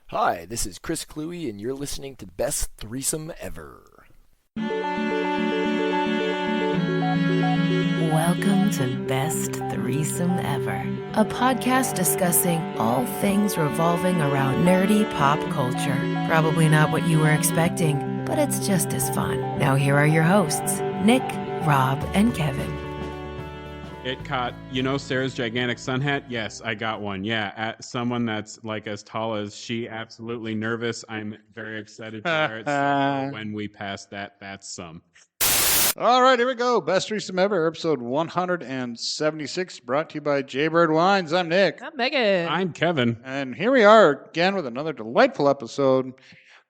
Hi, this is Chris Cluey, and you're listening to Best Threesome Ever. Welcome to Best Threesome Ever, a podcast discussing all things revolving around nerdy pop culture. Probably not what you were expecting, but it's just as fun. Now here are your hosts, Nick, Rob, and Kevin. It caught, Sarah's gigantic sun hat? Yes, I got one. Yeah, at someone that's like as tall as she, absolutely nervous. I'm very excited to wear it. So when we pass that, that's some. All right, here we go. Best Threesome Ever, episode 176, brought to you by Jaybird Wines. I'm Nick. I'm Meghan. I'm Kevin. And here we are again with another delightful episode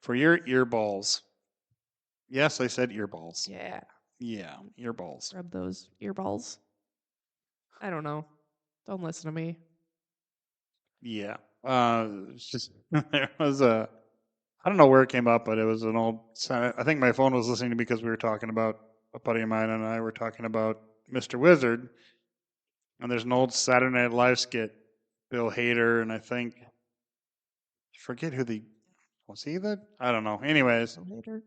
for your earballs. Yes, I said earballs. Yeah. Yeah, earballs. Rub those earballs. I don't know. Don't listen to me. Yeah. It's just, there was I don't know where it came up, but it was an old, I think my phone was listening to me because we were talking about, a buddy of mine and I were talking about Mr. Wizard. And there's an old Saturday Night Live skit, Bill Hader, and I forget who was he the, I don't know. Anyways, Later.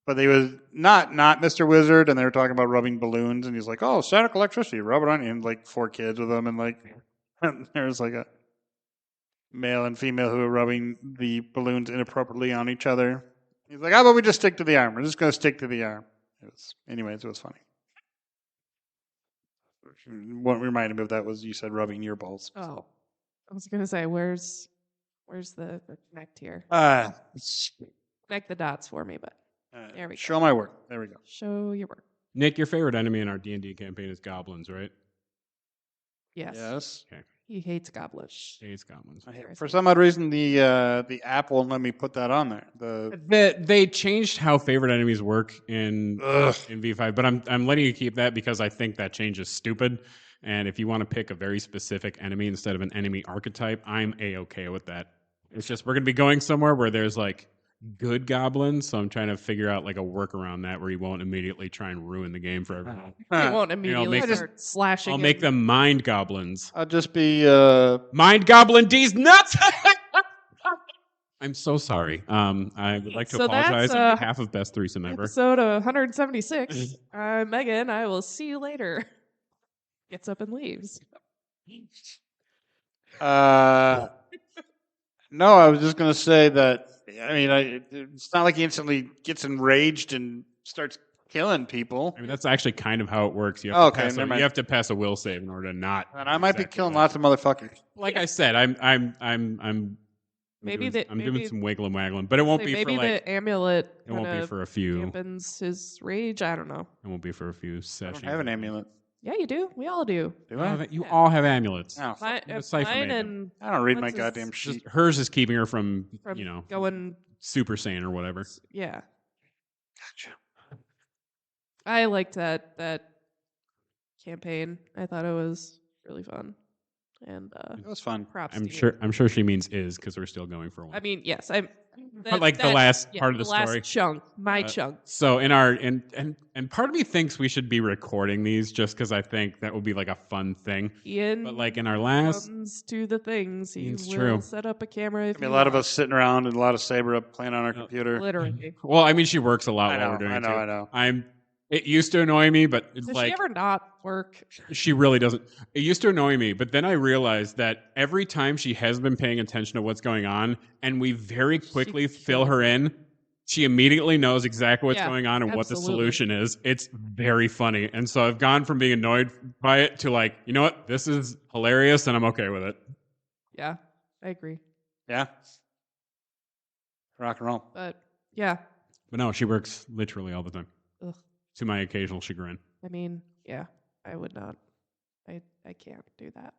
but they was not Mr. Wizard, and they were talking about rubbing balloons, and he's like, "Oh, static electricity, rub it on you," and like 4 kids with him, and like and there's like a male and female who are rubbing the balloons inappropriately on each other. He's like, "How about we just stick to the arm? We're just going to stick to the arm." It was funny. What reminded me of that was you said rubbing your balls. Oh. I was going to say, where's the connect here? Connect the dots for me, but there we go. Show my work. There we go. Show your work. Nick, your favorite enemy in our D&D campaign is goblins, right? Yes. Yes. Okay. He hates goblins. It's goblins. For some odd reason, the app won't let me put that on there. They changed how favorite enemies work in V5, but I'm letting you keep that because I think that change is stupid. And if you want to pick a very specific enemy instead of an enemy archetype, I'm A-okay with that. It's just we're going to be going somewhere where there's like good goblins, so I'm trying to figure out like a workaround that where you won't immediately try and ruin the game for everyone. He won't immediately make start slashing. I'll make them mind goblins. I'll just be Mind Goblin D's nuts! I'm so sorry. I would like to apologize on behalf of Best Threesome Ever. Episode 176. I'm Meghan. I will see you later. Gets up and leaves. No, I was just going to say that, I mean, it's not like he instantly gets enraged and starts killing people. I mean, that's actually kind of how it works. You have, Okay, you have to pass a will save in order to not. And I might be killing lots of motherfuckers. Like I said, I'm Maybe doing some wiggling waggling, but it won't be maybe for like. the amulet. It won't be for a few. Dampens his rage. I don't know. It won't be for a few I sessions. don't have an amulet. Yeah, you do. We all do. Do I? You all have amulets. No. Mine Decipher made them. and I don't read my What's his- goddamn sheet. Just hers is keeping her from going. Super Saiyan or whatever. Yeah, Gotcha. I liked that campaign. I thought it was really fun, and It was fun. props. I'm to you. I'm sure she means is because we're still going for one. I mean, yes, I'm. But like the last part of the story. last chunk, my chunk. So in our and part of me thinks we should be recording these just because I think that would be like a fun thing. Ian But like in our last, comes to the things. He It's will true. set up a camera. If I mean, you a lot of want. us sitting around and a lot of Saber up playing on our computer. Literally. well, I mean, she works a lot I while know, we're doing I it. know. It used to annoy me, but it's Does like she ever not work? she really doesn't. It used to annoy me, but then I realized that every time she has been paying attention to what's going on, and we very quickly fill her in, she immediately knows exactly what's going on and what the absolutely. solution is. It's very funny. And so I've gone from being annoyed by it to like, you know what? This is hilarious and I'm okay with it. Yeah, I agree. Yeah. Rock and roll. But yeah, But no, she works literally all the time. Ugh. To my occasional chagrin. I mean, yeah, I would not. I can't do that.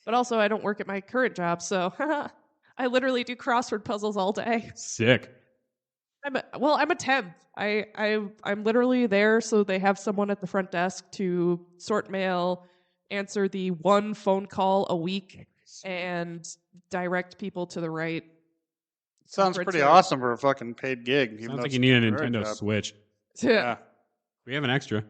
But also, I don't work at my current job, so I literally do crossword puzzles all day. Sick. I'm a temp. I'm literally there, so they have someone at the front desk to sort mail, answer the one phone call a week, and direct people to the right. Sounds pretty awesome for a fucking paid gig. even Sounds though like it's you need a temporary Nintendo job. Switch. Yeah. We have an extra.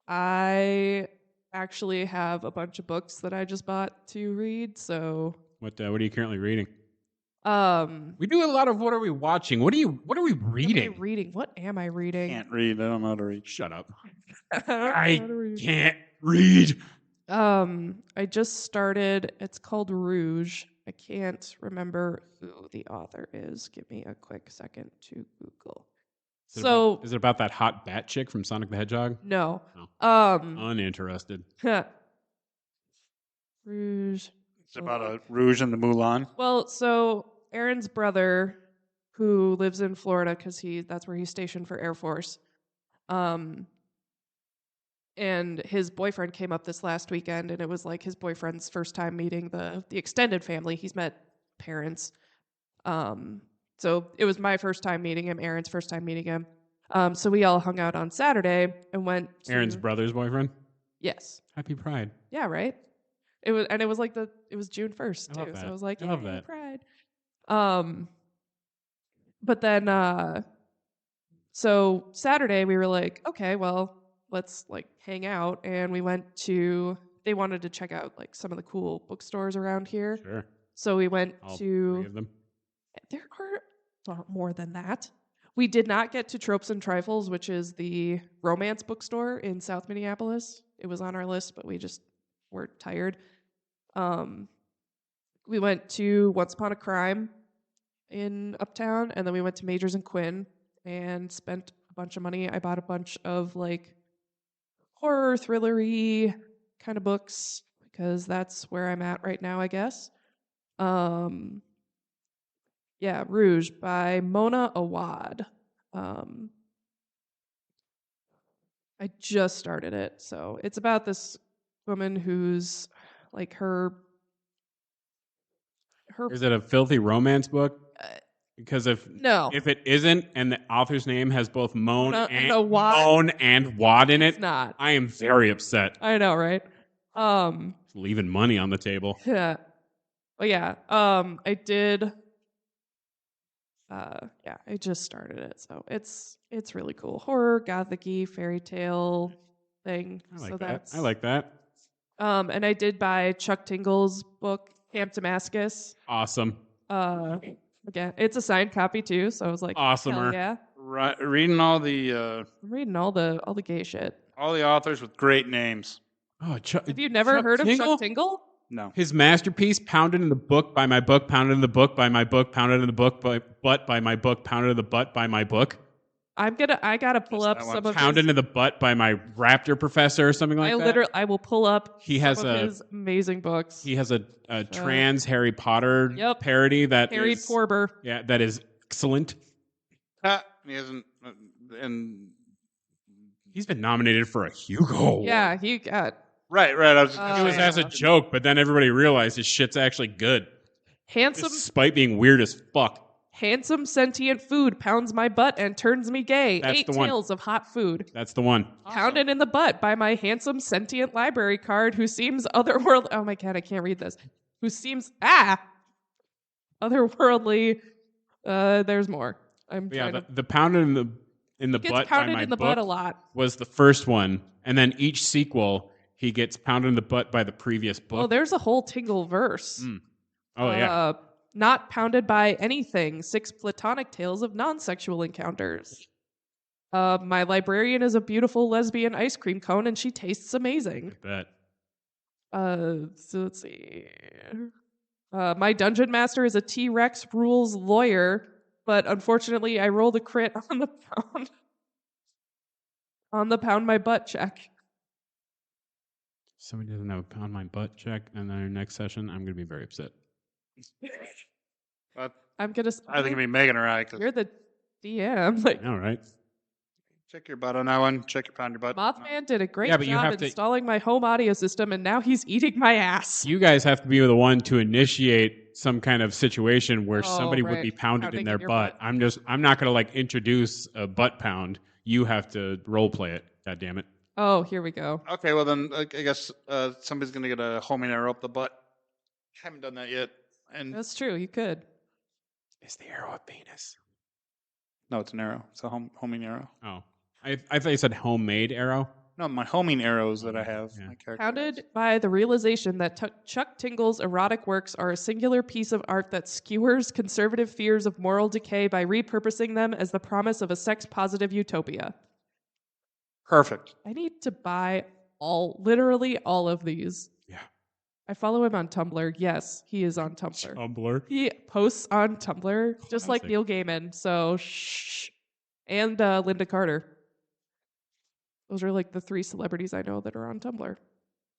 I actually have a bunch of books that I just bought to read, so What are you currently reading? We do a lot of what are we watching? What are we What am I reading? reading? What am I reading? Can't read. I don't know how to read. Shut up. I don't know I how to read. can't read. I just started. It's called Rouge. I can't remember who the author is. Give me a quick second to Google. Is it about that hot bat chick from Sonic the Hedgehog? No. Oh. Uninterested. Rouge. It's about a Rouge and the Mulan. Well, so Aaron's brother, who lives in Florida, because that's where he's stationed for Air Force, and his boyfriend came up this last weekend, and it was like his boyfriend's first time meeting the extended family. He's met parents. So it was my first time meeting him, Aaron's first time meeting him. So we all hung out on Saturday and went to... Aaron's brother's boyfriend? Yes. Happy Pride. Yeah, right? It was June 1st, too. So I was like, I love that. Pride. But then, so Saturday we were like, okay, well, let's like hang out. And we they wanted to check out like some of the cool bookstores around here. Sure. So we went All to... three of them. There are a lot more than that. We did not get to Tropes and Trifles, which is the romance bookstore in South Minneapolis. It was on our list, but we just were tired. We went to Once Upon a Crime in Uptown, and then we went to Majors and Quinn and spent a bunch of money. I bought a bunch of like horror, thrillery kind of books because that's where I'm at right now, I guess. Yeah, Rouge by Mona Awad. I just started it, so it's about this woman who's like her. Is it a filthy romance book? Because No. if it isn't, and the author's name has both Moan and Wad in it, It's not. I am very upset. I know, right? Leaving money on the table. Yeah. Well, yeah. I did. I just started it, so it's really cool. Horror, gothic-y, fairy tale thing. I like that. And I did buy Chuck Tingle's book, Camp Damascus. Awesome. Again, it's a signed copy too, so I was like, Awesomer. hell yeah. Reading all the I'm reading all the gay shit. all the authors with great names. Oh, Have you never heard of Chuck Tingle? No. His masterpiece, pounded in the book by my book, pounded in the book by my book, pounded in the book by butt by my book, pounded in the butt by my book. I gotta pull up some of pounded into the butt by my raptor professor or something like that. I will pull up his amazing books. He has a trans Harry Potter parody that Harry Porber. Yeah, that is excellent. He hasn't, and he's been nominated for a Hugo. Yeah, he got. Right. I was. It was as a joke, but then everybody realized his shit's actually good. Handsome, despite being weird as fuck. Handsome sentient food pounds my butt and turns me gay. That's 8 the one. tales of hot food. That's the one. Pounded in the butt by my handsome sentient library card who seems otherworldly. Oh my god, I can't read this. Who seems otherworldly. There's more. The pounded in the butt by my book butt a lot. Was the first one, and then each sequel he gets pounded in the butt by the previous book. Well, there's a whole Tingle verse. Oh yeah. Not pounded by anything. 6 platonic tales of non-sexual encounters. My librarian is a beautiful lesbian ice cream cone, and she tastes amazing. I bet. So let's see. My dungeon master is a T-Rex rules lawyer, but unfortunately, I rolled a crit on the pound my butt check. Somebody doesn't have a pound my butt check, and then our next session, I'm going to be very upset. I'm gonna. I think it'd be Meghan or I. You're the DM. Like, all right. Check your butt on that one. Check your pound your butt. Mothman did a great job installing my home audio system, and now he's eating my ass. You guys have to be the one to initiate some kind of situation where somebody would be pounded in their butt. I'm not going to like introduce a butt pound. You have to role play it. God damn it. Oh, here we go. Okay, well then I guess somebody's going to get a homing arrow up the butt. Haven't done that yet. And that's true. You could. Is the arrow a penis? No, it's an arrow. It's a homing arrow. Oh, I thought you said homemade arrow. No, my homing arrows that I have. Yeah. My character Counted has. by the realization that Chuck Tingle's erotic works are a singular piece of art that skewers conservative fears of moral decay by repurposing them as the promise of a sex-positive utopia. Perfect. I need to buy literally all of these. Yeah. I follow him on Tumblr. Yes, he is on Tumblr. Tumblr. He posts on Tumblr, just like Classic. Neil Gaiman. So shh. And Linda Carter. Those are like the 3 celebrities I know that are on Tumblr.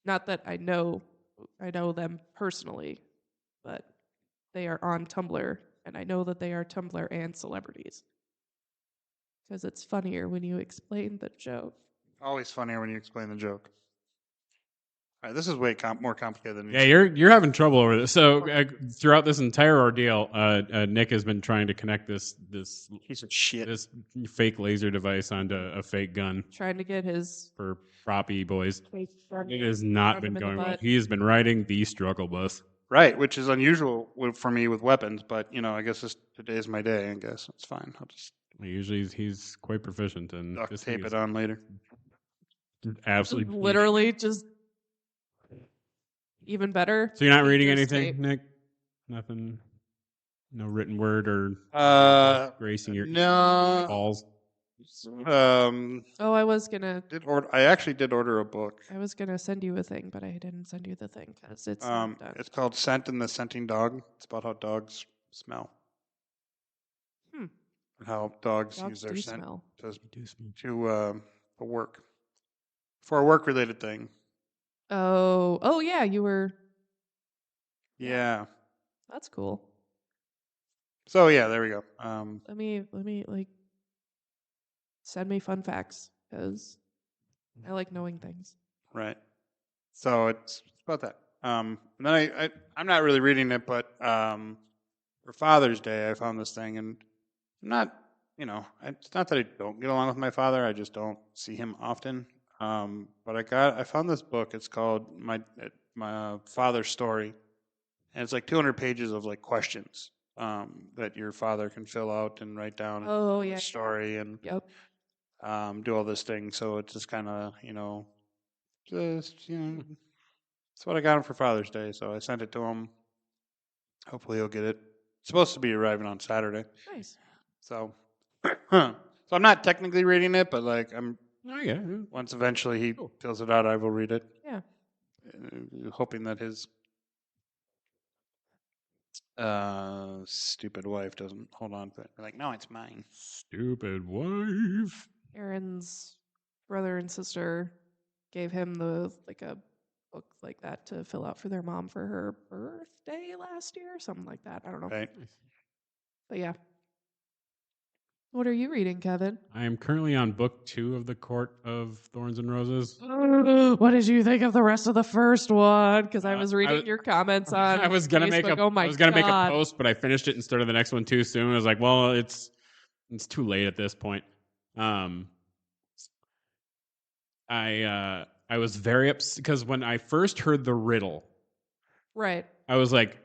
Not that I know them personally, but they are on Tumblr, and I know that they are Tumblr and celebrities. Because it's funnier when you explain the joke. Always funnier when you explain the joke. All right, this is way more complicated than Yeah, you're having trouble over this. So throughout this entire ordeal, Nick has been trying to connect this piece of shit. this fake laser device onto a fake gun Trying to get his for proppy boys. fake gun It has not shot been him in the going well. butt. He has been riding the struggle bus. Right, which is unusual for me with weapons, but I guess today's my day. I guess it's fine. I'll just Usually he's quite proficient, and duct this thing tape is it on later. absolutely Literally just even better. So you're not reading Just anything, tape. Nick? Nothing. No written word or gracing your No. balls. Oh, I actually did order a book. I was gonna send you a thing, but I didn't send you the thing because it's not done. It's called Scent and the Scenting Dog. It's about how dogs smell. And how dogs use Dogs their do scent smell. for work. For a work-related thing. Oh yeah, you were. Yeah. That's cool. So yeah, there we go. Let me like send me fun facts because I like knowing things. Right. So it's about that. And then I'm not really reading it, but for Father's Day, I found this thing, and I'm not, it's not that I don't get along with my father. I just don't see him often. But I found this book. It's called My Father's Story, and it's like 200 pages of like questions that your father can fill out and write down. Oh a yeah. story and Yep. do all this thing. So it's just kind of that's what I got him for Father's Day. So I sent it to him. Hopefully he'll get it. It's supposed to be arriving on Saturday. Nice. So, so I'm not technically reading it, but like Oh yeah. once eventually he fills it out, I will read it. Yeah. Hoping that his stupid wife doesn't hold on to it. Like, no, it's mine. Stupid wife. Aaron's brother and sister gave him a book like that to fill out for their mom for her birthday last year, something like that. I don't know. Right. But yeah. What are you reading, Kevin? I am currently on book 2 of The Court of Thorns and Roses. What did you think of the rest of the first one? Because I was reading your comments on I was gonna Facebook. make a post, but I finished it and started the next one too soon. I was like, well, it's too late at this point. I was very upset because when I first heard the riddle, Right. I was like,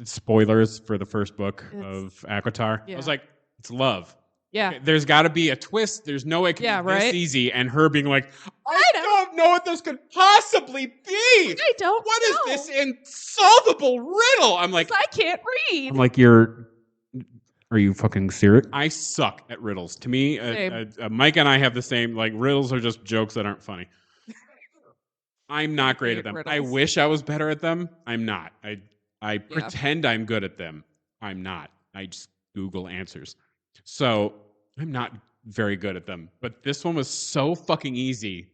spoilers for the first book of Aquatar. Yeah. I was like, it's love. Yeah. Okay, there's got to be a twist. There's no way it can be this easy. And her being like, I don't know what this could possibly be. I don't What know. is this insolvable riddle? I'm like, I can't read. I'm like, are you fucking serious? I suck at riddles. To me, Mike and I have the same, like, riddles are just jokes that aren't funny. I'm not great at them. riddles. I wish I was better at them. I'm not. I pretend I'm good at them. I'm not. I just Google answers. So I'm not very good at them. But this one was so fucking easy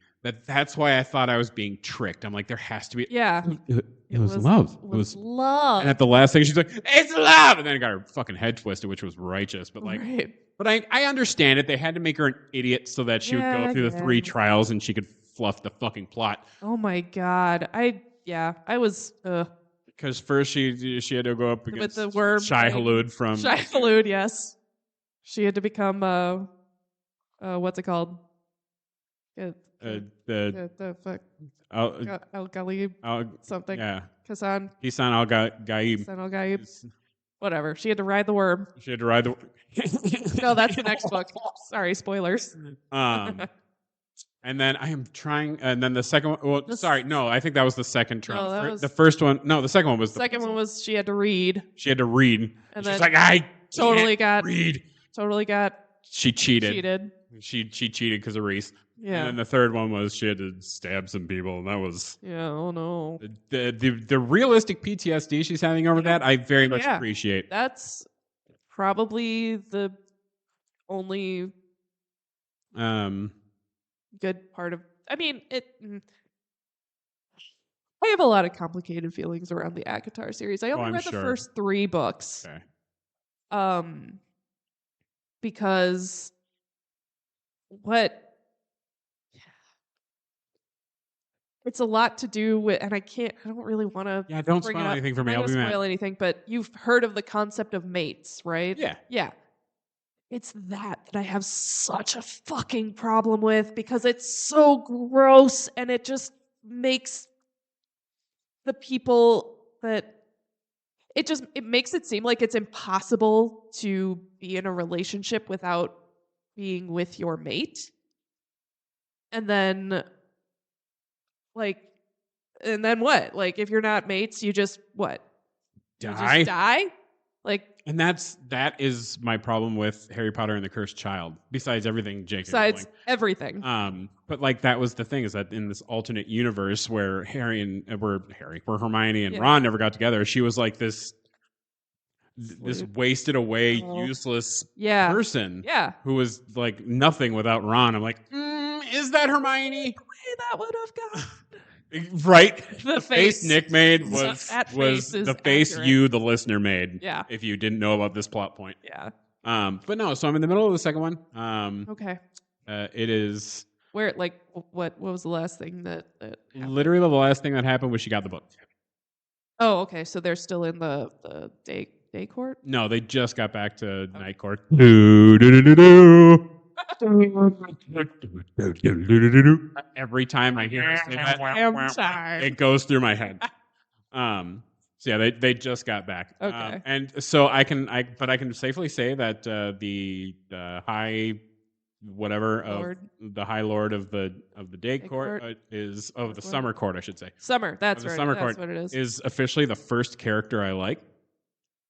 that's why I thought I was being tricked. I'm like, there has to be. Yeah. It was love. It was love. And at the last thing, she's like, it's love. And then I got her fucking head twisted, which was righteous. But like, but I understand it. They had to make her an idiot so that she would go through the 3 trials and she could fluff the fucking plot. Oh my God. I was. Because first she had to go up against the worm Shai-Hulud from Shai-Hulud, yes. She had to become what's it called? The fuck. Al-Ghalib something. Yeah. Hassan Al-Ghaib. Al-Ghaib. Whatever. She had to ride the worm. She had to ride the No, that's the next book. Sorry, spoilers. And then I am trying, and then the second one. Well, The sorry, no, I think that was the second No, trial. that was- The first one, no, the second one was The second one was she had to read. she had to read, And and she's then like, I totally can't got read. Totally got She cheated. cheated. She cheated because of Reese. Yeah. And then the third one was she had to stab some people, and that was Yeah. Oh no. the realistic PTSD she's having over that. I very much Yeah. appreciate. That's probably the only good part of. I mean, I have a lot of complicated feelings around the Akatar series. I only I'm read sure. the first 3 books. Okay. Because it's a lot to do with, and I don't really want to. Yeah, don't bring spoil it up. anything for me. I'm I'll not be gonna mad. spoil anything, but you've heard of the concept of mates, right? Yeah. Yeah. It's that I have such a fucking problem with because it's so gross and it just makes the people that it makes it seem like it's impossible to be in a relationship without being with your mate. And then what? Like if you're not mates, you just what? You just die? Like And that is my problem with Harry Potter and the Cursed Child. Besides everything, Jake. besides everything. But like that was the thing is that in this alternate universe where where Hermione and Yeah. Ron never got together, she was like this wasted away, Oh. useless Yeah. person. Yeah. Who was like nothing without Ron. I'm like, is that Hermione? Way that would have gone. Right. The face face. Nick made was That was face is the face accurate. you, the listener, made. Yeah. If you didn't know about this plot point. Yeah. But no, so I'm in the middle of the second one. Okay. It is Where what was the last thing that happened? literally the last thing that happened was she got the book. Oh, okay. So they're still in the day court? No, they just got back to night court. Every time I hear her say that, it goes through my head. So yeah, they just got back. Okay. And so I can safely say that the high whatever Lord. of the High Lord of the day court, court? is of the Court? summer court, I should say. Summer. That's Of the right. summer That's court what it is officially the first character I like.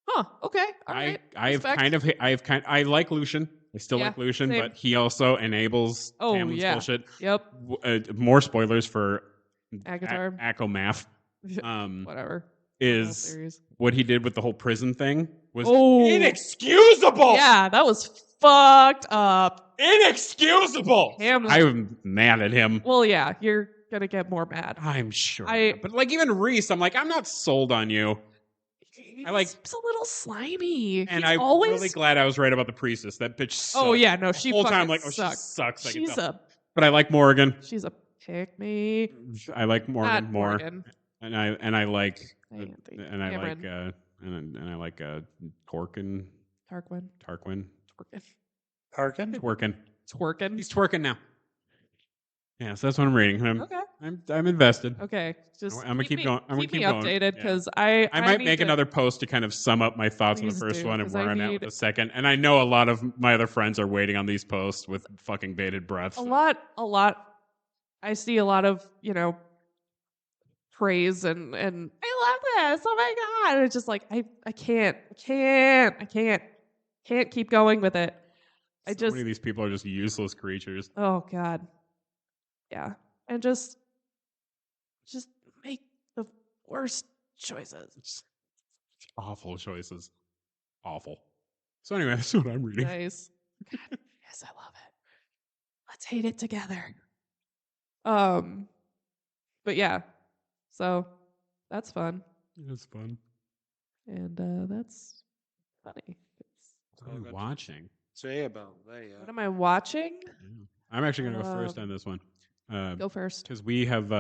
Huh. Okay. All right. Respect. I like Lucian. I still Yeah, like Lucian, same. but he also enables Oh, Tamlin's yeah. bullshit. Yep. More spoilers for Akatar. Acomath. Whatever. Is Series. what he did with the whole prison thing was Oh. inexcusable. Yeah, that was fucked up. Inexcusable. Damn. I'm mad at him. Well, yeah, you're gonna get more mad. I'm sure. I- But like even Reese, I'm like, I'm not sold on you. He's I like- a little slimy. And He's I'm always. really glad I was right about the priestess. That bitch sucks. Oh yeah, no, she the whole fucking time I'm like, oh, sucks. she sucks. I can She's tell. But I like Morgan. She's a pick me. I like Morgan Not more. Morgan. And I like Cameron. I like Torquin. Tarquin. Tarquin. Harkin? Twerking. Twerking. He's twerking now. Yeah, so that's what I'm reading. Okay. I'm invested. Okay. Just I'm gonna keep me, going. I'm gonna keep me keep going. updated Yeah. because I might need make to- another post to kind of sum up my thoughts on the Please first do, one and 'cause where I I'm at with need- the second. And I know a lot of my other friends are waiting on these posts with fucking bated breath. A lot. I see a lot of praise and I love this. Oh my god! And it's just like I can't keep going with it. So many of these people are just useless creatures. Oh god, yeah, and just make the worst choices. Awful choices. Awful. So anyway, that's what I'm reading. Nice. God, yes, I love it. Let's hate it together. But yeah, so that's fun, It's fun. and that's funny. What are you watching? Say about that. What am I watching? I'm actually gonna go first on this one. Go first. Because we have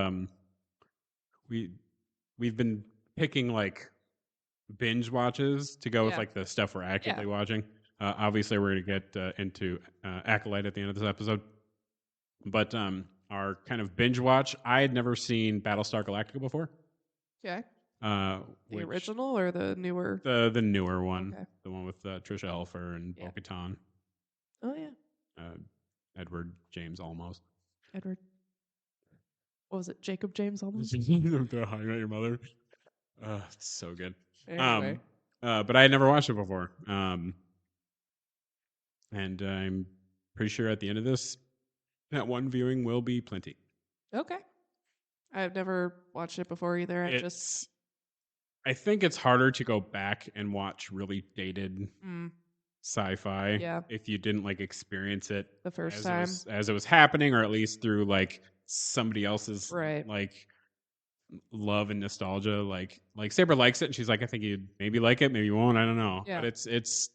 we've been picking like binge watches to go with Yeah. like the stuff we're actively watching. Obviously, we're gonna get into Acolyte at the end of this episode, but our kind of binge watch. I had never seen Battle Star Galactica before. Okay. The The original or the newer? the newer one, Okay. the one with Trisha Helfer and Yeah. Bo-Katan, Oh yeah. Edward James Olmos. Edward. What was it? Jacob James Olmos? How I Met Your Mother. It's so good. Anyway. But I had never watched it before. And I'm pretty sure at the end of this, that one viewing will be plenty. Okay. I've never watched it before either. I think it's harder to go back and watch really dated sci-fi Yeah. if you didn't like experience it The first as time. as it was happening, or at least through like somebody else's Right. like love and nostalgia. Like Saber likes it, and she's like, I think you'd maybe like it, maybe you won't. I don't know. Yeah. But it's.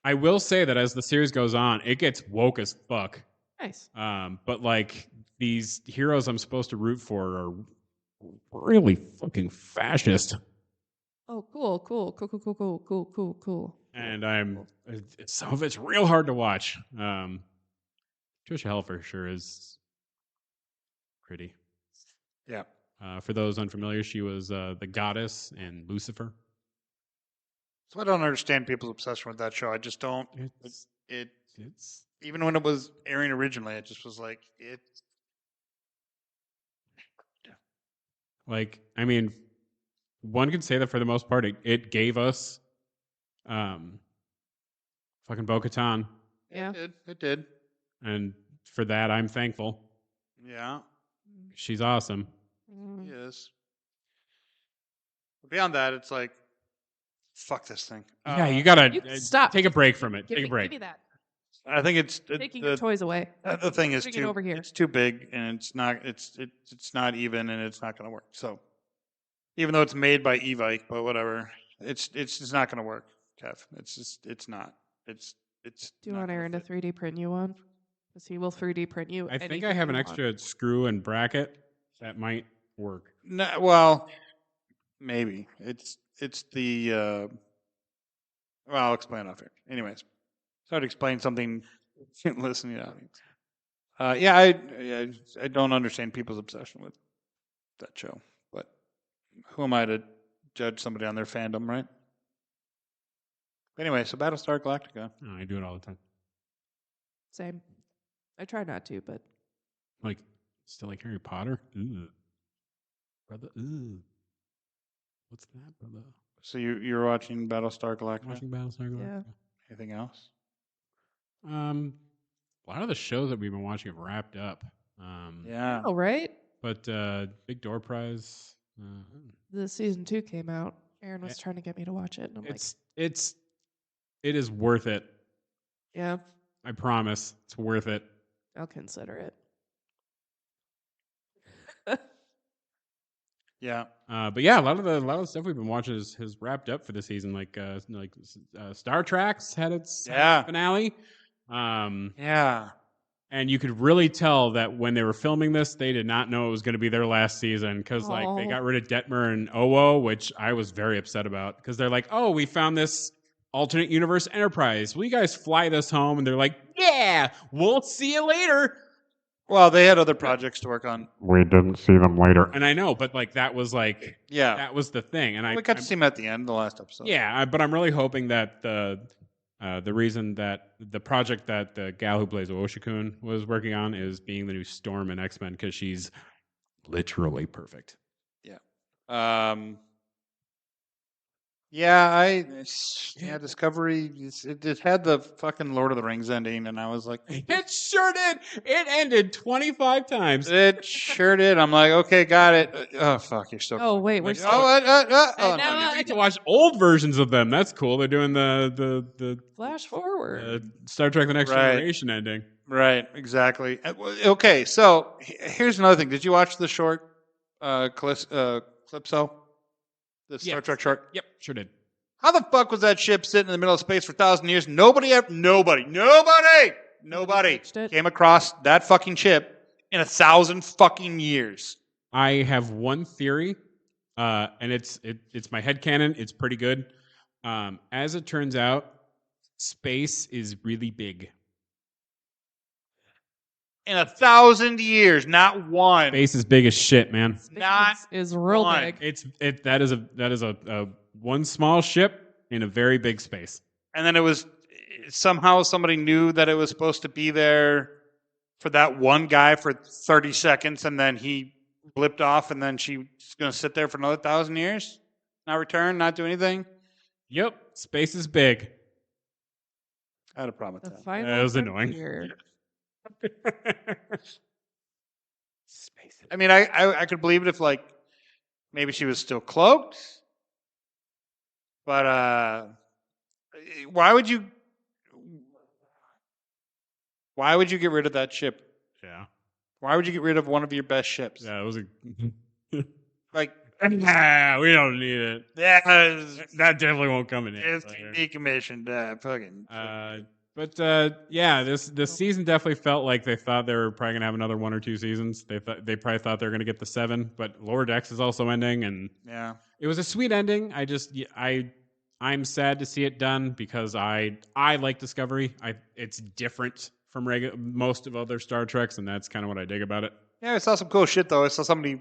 I will say that as the series goes on, it gets woke as fuck. Nice. But like these heroes I'm supposed to root for are really fucking fascist. Oh, cool. And some of it's real hard to watch. Trisha Helfer sure is pretty. Yeah. For those unfamiliar, she was the goddess in Lucifer. So I don't understand people's obsession with that show. I just don't. It's Even when it was airing originally, it just was like it. like, I mean, one could say that for the most part, it gave us fucking Bo-Katan. Yeah. It did. And for that, I'm thankful. Yeah. She's awesome. Yes. But beyond that, it's like, fuck this thing. Yeah, you gotta stop. Take a break from it. Give Take a break. me that. I think it's Taking your toys away. the thing is Bring it too over here. It's too big, and it's not. It's not even, and it's not going to work. So, even though it's made by Evike, but whatever, it's not going to work, Kev. It's not. It's. Do you want Aaron to 3D print you one? Because he will 3D print you. I think anything I have an you want. extra screw and bracket that might work. No, well, maybe it's the. Well, I'll explain off here. Anyways, so to explain something, listen to the audience. Yeah, I don't understand people's obsession with that show, but who am I to judge somebody on their fandom, right? Anyway, so Battle Star Galactica. Oh, I do it all the time. Same. I try not to, but Like, still like Harry Potter? Ugh. Brother, ugh. What's that, brother? So you're watching Battle Star Galactica? Watching Battlestar Galactica? yeah. Anything else? A lot of the shows that we've been watching have wrapped up. Yeah. Oh, right. But Big Door Prize. The season 2 came out. Aaron was trying to get me to watch it, and I'm it is worth it. yeah, I promise, it's worth it. I'll consider it. Yeah. But yeah, a lot of the stuff we've been watching has wrapped up for the season. Like Star Trek's had its finale. Yeah. And you could really tell that when they were filming this, they did not know it was going to be their last season because like they got rid of Detmer and Owo, which I was very upset about because they're like, oh, we found this alternate universe Enterprise. Will you guys fly this home? And they're like, yeah, we'll see you later. Well, they had other projects to work on. We didn't see them later. And I know, but like that was like, Yeah. that was the thing. And we got to see him at the end of the last episode. Yeah, but I'm really hoping that the reason that the project that the gal who plays Oshikun was working on is being the new Storm in X-Men because she's literally perfect. Yeah. Yeah, Discovery. It had the fucking Lord of the Rings ending, and I was like, It sure did. It ended 25 times. it sure did. I'm like, okay, got it. Oh fuck, you're still. Oh wait, we're Like, still. I get to watch old versions of them. That's cool. They're doing the Flash forward. Star Trek: The Next Generation ending. Right, exactly. Okay, so here's another thing. Did you watch the short Calypso? The Star Trek short? Yep, sure did. How the fuck was that ship sitting in the middle of space for 1,000 years? Nobody came across that fucking ship in 1,000 fucking years. I have one theory, and it's my headcanon. It's pretty good. As it turns out, space is really big. In 1,000 years, not one. Space is big as shit, man. Not is real one. big. That is a one small ship in a very big space. And then it was somehow somebody knew that it was supposed to be there for that one guy for 30 seconds, and then he blipped off, and then she's going to sit there for another 1,000 years, not return, not do anything. Yep, space is big. I had a problem The with that. final It was annoying. frontier. Space. I mean, I could believe it if like maybe she was still cloaked, but why would you get rid of that ship? Yeah. Why would you get rid of one of your best ships? Yeah, it was a. Like, Nah, we don't need it. yeah, That definitely won't come in. it's decommissioned. Fucking. Yeah, this season definitely felt like they thought they were probably gonna have another 1 or 2 seasons. They probably thought they were gonna get the 7, but Lower Decks is also ending, and Yeah. it was a sweet ending. I'm sad to see it done because I like Discovery. It's different from most of other Star Treks, and that's kind of what I dig about it. Yeah, I saw some cool shit though. I saw somebody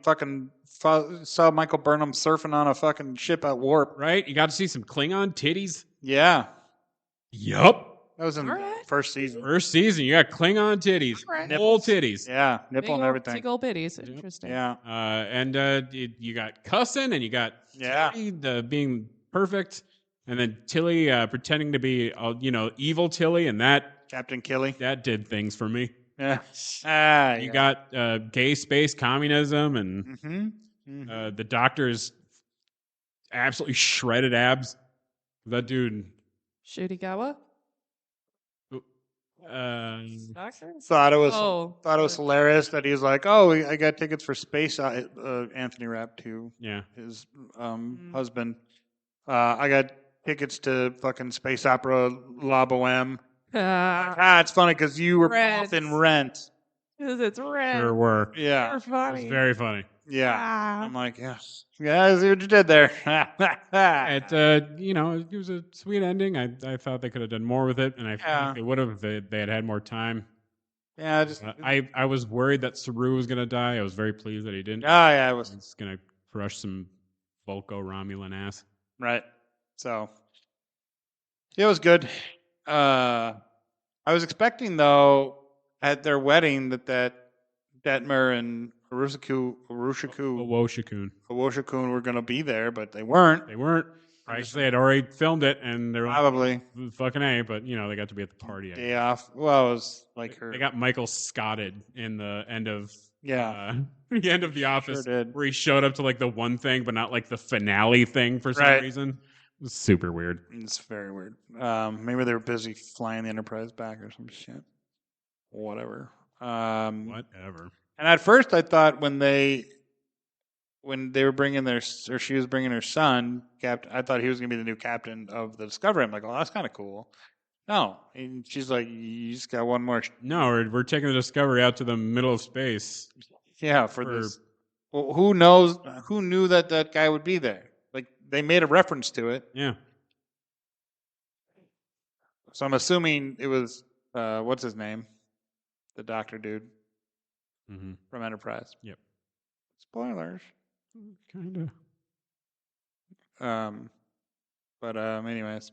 saw Michael Burnham surfing on a fucking ship at warp. Right? You got to see some Klingon titties. Yeah, Yup. that was in the Alright. first season. First season, you got Klingon titties, Alright. whole titties. Yeah, Big nipple and old everything. Big old bitties. Interesting. Yeah, And you got cussing, and you got Yeah. Tilly, being perfect, and then Tilly pretending to be evil Tilly, and that Captain Killy. did things for me. Yeah. You got gay space communism, and Mm-hmm. the Doctor's absolutely shredded abs. That dude. Shurigawa? Doctor? Thought it was Oh. hilarious that he was like, "Oh, I got tickets for space." Anthony Rapp to Yeah. his husband. I got tickets to fucking space opera La Boheme. It's funny because you were Rent. both in Rent. Because it's red. Sure were. Yeah, They're It's funny. very funny. yeah. Ah. I'm like, yes, yeah. I see what you did there. It was a sweet ending. I thought they could have done more with it, and I Yeah. think they would have if they had had more time. Yeah, just I was worried that Saru was gonna die. I was very pleased that he didn't. yeah, it was He's gonna crush some Volko Romulan ass. right. So it was good. I was expecting though at their wedding that Detmer and Urushiku Woshikun. were going to be there, but they weren't. They weren't. Probably they had already filmed it, and they're like, Probably fucking A. But they got to be at the party. I day guess. off. Well, it was like her. They got Michael Scotted in the end of Yeah. the end of The Office, Sure did. where he showed up to like the one thing, but not like the finale thing for some Right. reason. It was super weird. It's very weird. Maybe they were busy flying the Enterprise back or some shit. Whatever. Whatever. And at first, I thought when they were bringing she was bringing her son, I thought he was going to be the new captain of the Discovery. I'm like, oh, that's kind of cool. No, and she's like, you just got one more. No, we're taking the Discovery out to the middle of space. Yeah, for this. Well, who knows? Who knew that guy would be there? Like they made a reference to it, Yeah. so I'm assuming it was what's his name, the doctor dude Mm-hmm. from Enterprise. Yep. Spoilers. Kind of. But anyways,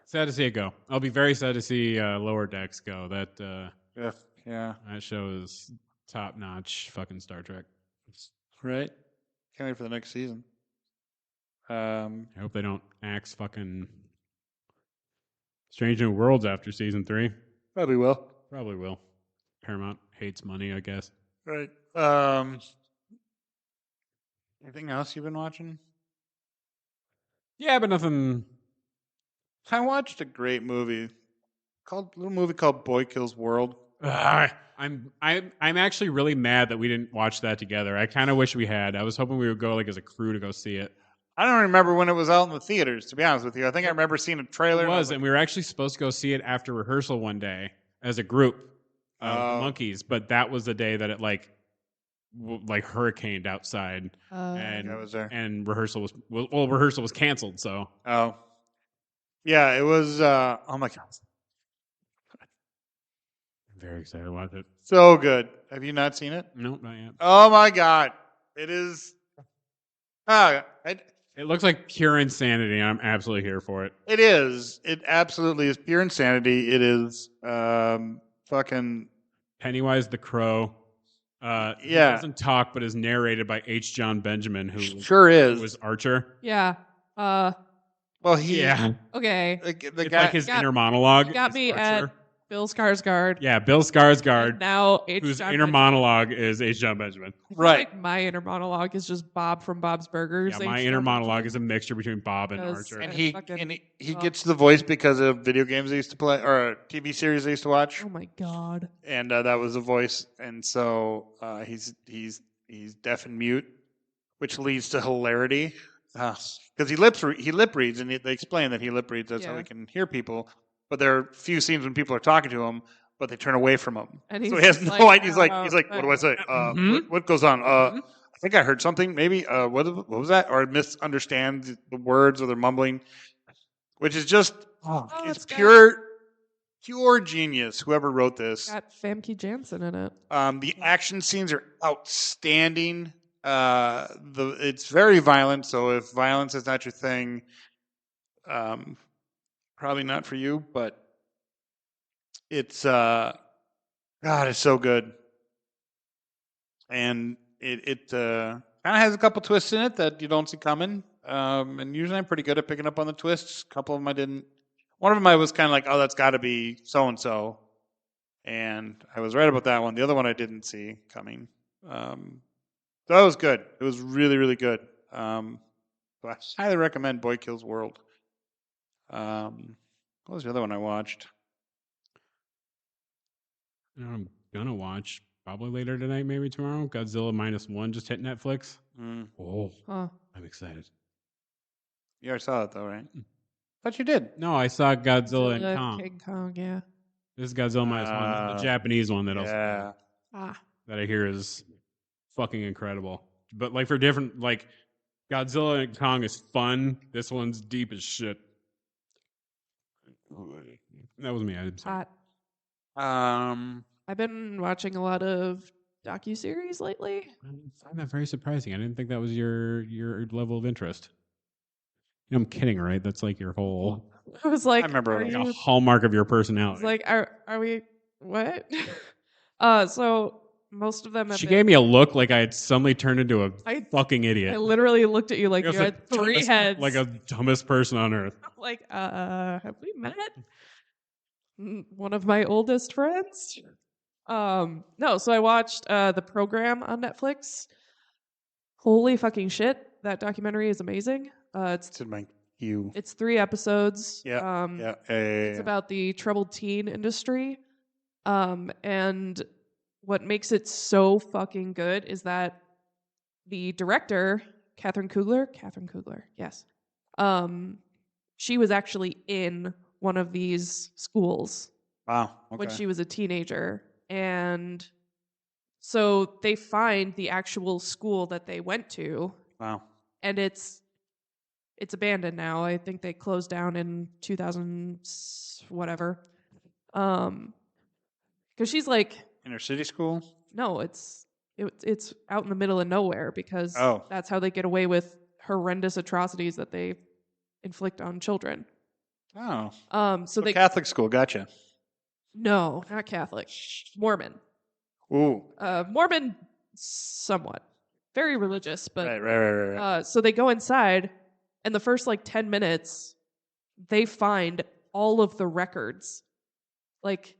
Sad to see it go. I'll be very sad to see Lower Decks go. That yeah, that show is top notch. Fucking Star Trek. right. Can't wait for the next season. I hope they don't axe fucking Strange New Worlds after season 3. Probably will. Probably will. Paramount hates money, I guess. Right. Anything else you've been watching? Yeah, but nothing. I watched a great movie called Boy Kills World. I'm actually really mad that we didn't watch that together. I kind of wish we had. I was hoping we would go like as a crew to go see it. I don't remember when it was out in the theaters, to be honest with you. I think I remember seeing a trailer. It was, and we were actually supposed to go see it after rehearsal one day as a group of monkeys, but that was the day that it like hurricaned outside, and I was there. and rehearsal was canceled. So Oh, yeah, it was. Oh my god, I'm very excited to watch it. so good. Have you not seen it? Nope, not yet. Oh my god, it is. It looks like pure insanity, and I'm absolutely here for it. It is. It absolutely is pure insanity. It is. fucking Pennywise the Crow. Yeah. He doesn't talk, but is narrated by H. John Benjamin, who sure is. was Archer. Yeah. Well, he Okay. the It's guy like his got- inner monologue. Got is me Archer. at Bill Skarsgård. Yeah, Bill Skarsgård, And now H. whose John inner Benjamin. monologue is H. John Benjamin. I feel right. like my inner monologue is just Bob from Bob's Burgers. Yeah, my H. inner John monologue Benjamin. is a mixture between Bob and Because- Archer. And fucking- he oh. gets the voice because of video games they used to play or a TV series they used to watch, Oh my god. and that was the voice. And so he's deaf and mute, which leads to hilarity because he lip reads, and they explain that he lip reads. That's how Yeah. he can hear people. But there are few scenes when people are talking to him, but they turn away from him. And So he's he has just no like, idea. He's like, what do I say? Mhm. What goes on? I think I heard something. Maybe what was that? Or misunderstand the words, or they're mumbling, which is just it's it's got- pure genius. Whoever wrote this. Got Famke Janssen in it. The action scenes are outstanding. It's very violent. So if violence is not your thing, probably not for you. But it's God, it's so good, and it kind of has a couple twists in it that you don't see coming. And usually I'm pretty good at picking up on the twists. A couple of them I didn't. One of them I was kind of like, oh, that's got to be so and so, and I was right about that one. The other one I didn't see coming. So that was good. It was really, really good. So I highly recommend Boy Kills World. What was the other one I watched? I'm gonna watch probably later tonight, maybe tomorrow. Godzilla -1 just hit Netflix. Oh, Huh. I'm excited. You already saw it though, right? Thought you did. No, I saw Godzilla and Godzilla, Kong. King Kong, yeah. This is Godzilla -1. This is the Japanese one that Yeah. that I hear is fucking incredible. But like for different, like Godzilla and Kong is fun. This one's deep as shit. That was me. I'm sorry. Hot. I've been watching a lot of docu-series lately. I find that very surprising. I didn't think that was your level of interest. You know, I'm kidding, right? That's like your whole I was like, I remember are like a you hallmark of your I was personality. like, are we what? So most of them have She been, gave me a look like I had suddenly turned into a I- fucking idiot. I literally looked at you like Like you I was had the three dumbest- heads. like a dumbest person on earth. Like, have we met? One of my oldest friends. No, so I watched the program on Netflix. Holy fucking shit. That documentary is amazing. It's in my queue. It's 3 episodes. Yeah. It's about the troubled teen industry. And what makes it so fucking good is that the director, Catherine Kugler, yes. She was actually in one of these schools Wow. Okay. when she was a teenager. And so they find the actual school that they went to, Wow. and it's abandoned now. I think they closed down in 2000 whatever. Because she's like, Inner city school. no, it's out in the middle of nowhere because Oh. that's how they get away with horrendous atrocities that they inflict on children. Oh. So So they Catholic school. Gotcha. no, not Catholic, Mormon. Ooh. Mormon, somewhat, very religious, but Right. so they go inside, and the first like 10 minutes, they find all of the records, like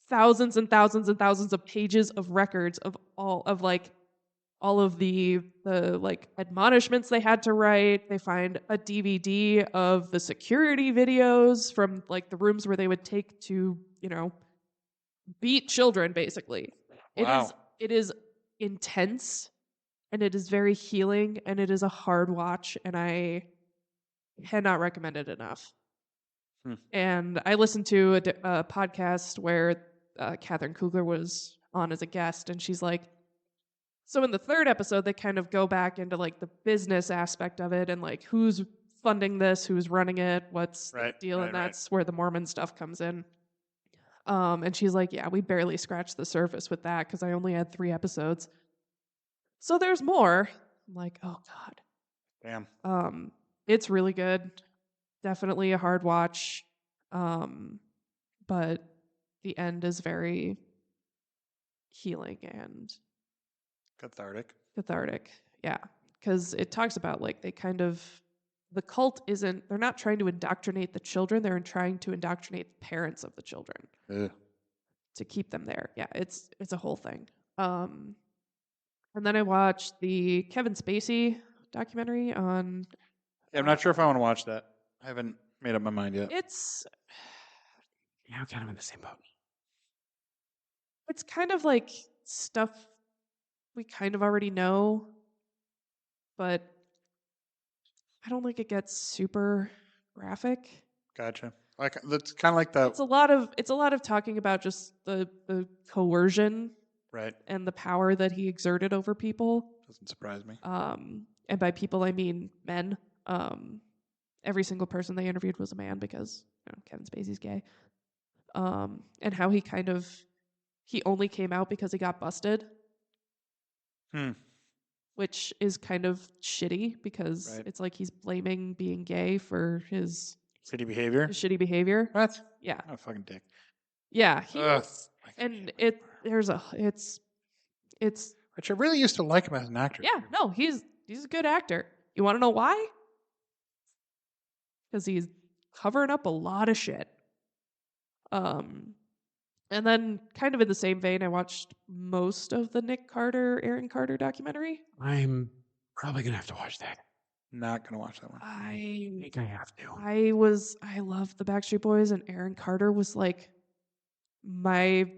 thousands and thousands and thousands of pages of records of all of the like admonishments they had to write. They find a DVD of the security videos from like the rooms where they would take to, beat children, basically. Wow. It is intense, and it is very healing, and it is a hard watch, and I cannot recommend it enough. And I listened to a podcast where Catherine Kugler was on as a guest, and she's like, so in the 3rd episode, they kind of go back into like the business aspect of it and like who's funding this, who's running it, what's the deal, and that's where the Mormon stuff comes in. And she's like, yeah, we barely scratched the surface with that because I only had 3 episodes. So there's more. I'm like, oh God. Damn. It's really good. Definitely a hard watch. But the end is very healing and Cathartic. cathartic. Yeah, because it talks about like the cult isn't, they're not trying to indoctrinate the children, they're trying to indoctrinate the parents of the children Ugh. to keep them there. Yeah, it's a whole thing. And then I watched the Kevin Spacey documentary on. Yeah, I'm not sure if I want to watch that. I haven't made up my mind yet. It's Yeah, I'm kind of in the same boat. it's kind of like stuff we kind of already know, but I don't think it gets super graphic. Gotcha. Like that's kind of like the It's a lot of talking about just the coercion right. and the power that he exerted over people. Doesn't surprise me. And by people I mean men. Every single person they interviewed was a man because Kevin Spacey's gay. And how he only came out because he got busted. Which is kind of shitty because Right. it's like he's blaming being gay for his Shitty behavior. shitty behavior. What? Yeah. Oh, fucking dick. Yeah, he Ugh. was, and it's Which I really used to like him as an actor. yeah, no, he's a good actor. You want to know why? Because he's covering up a lot of shit. And then kind of in the same vein, I watched most of the Aaron Carter documentary. I'm probably gonna have to watch that. Not gonna watch that one. I think I have to. I love the Backstreet Boys, and Aaron Carter was like my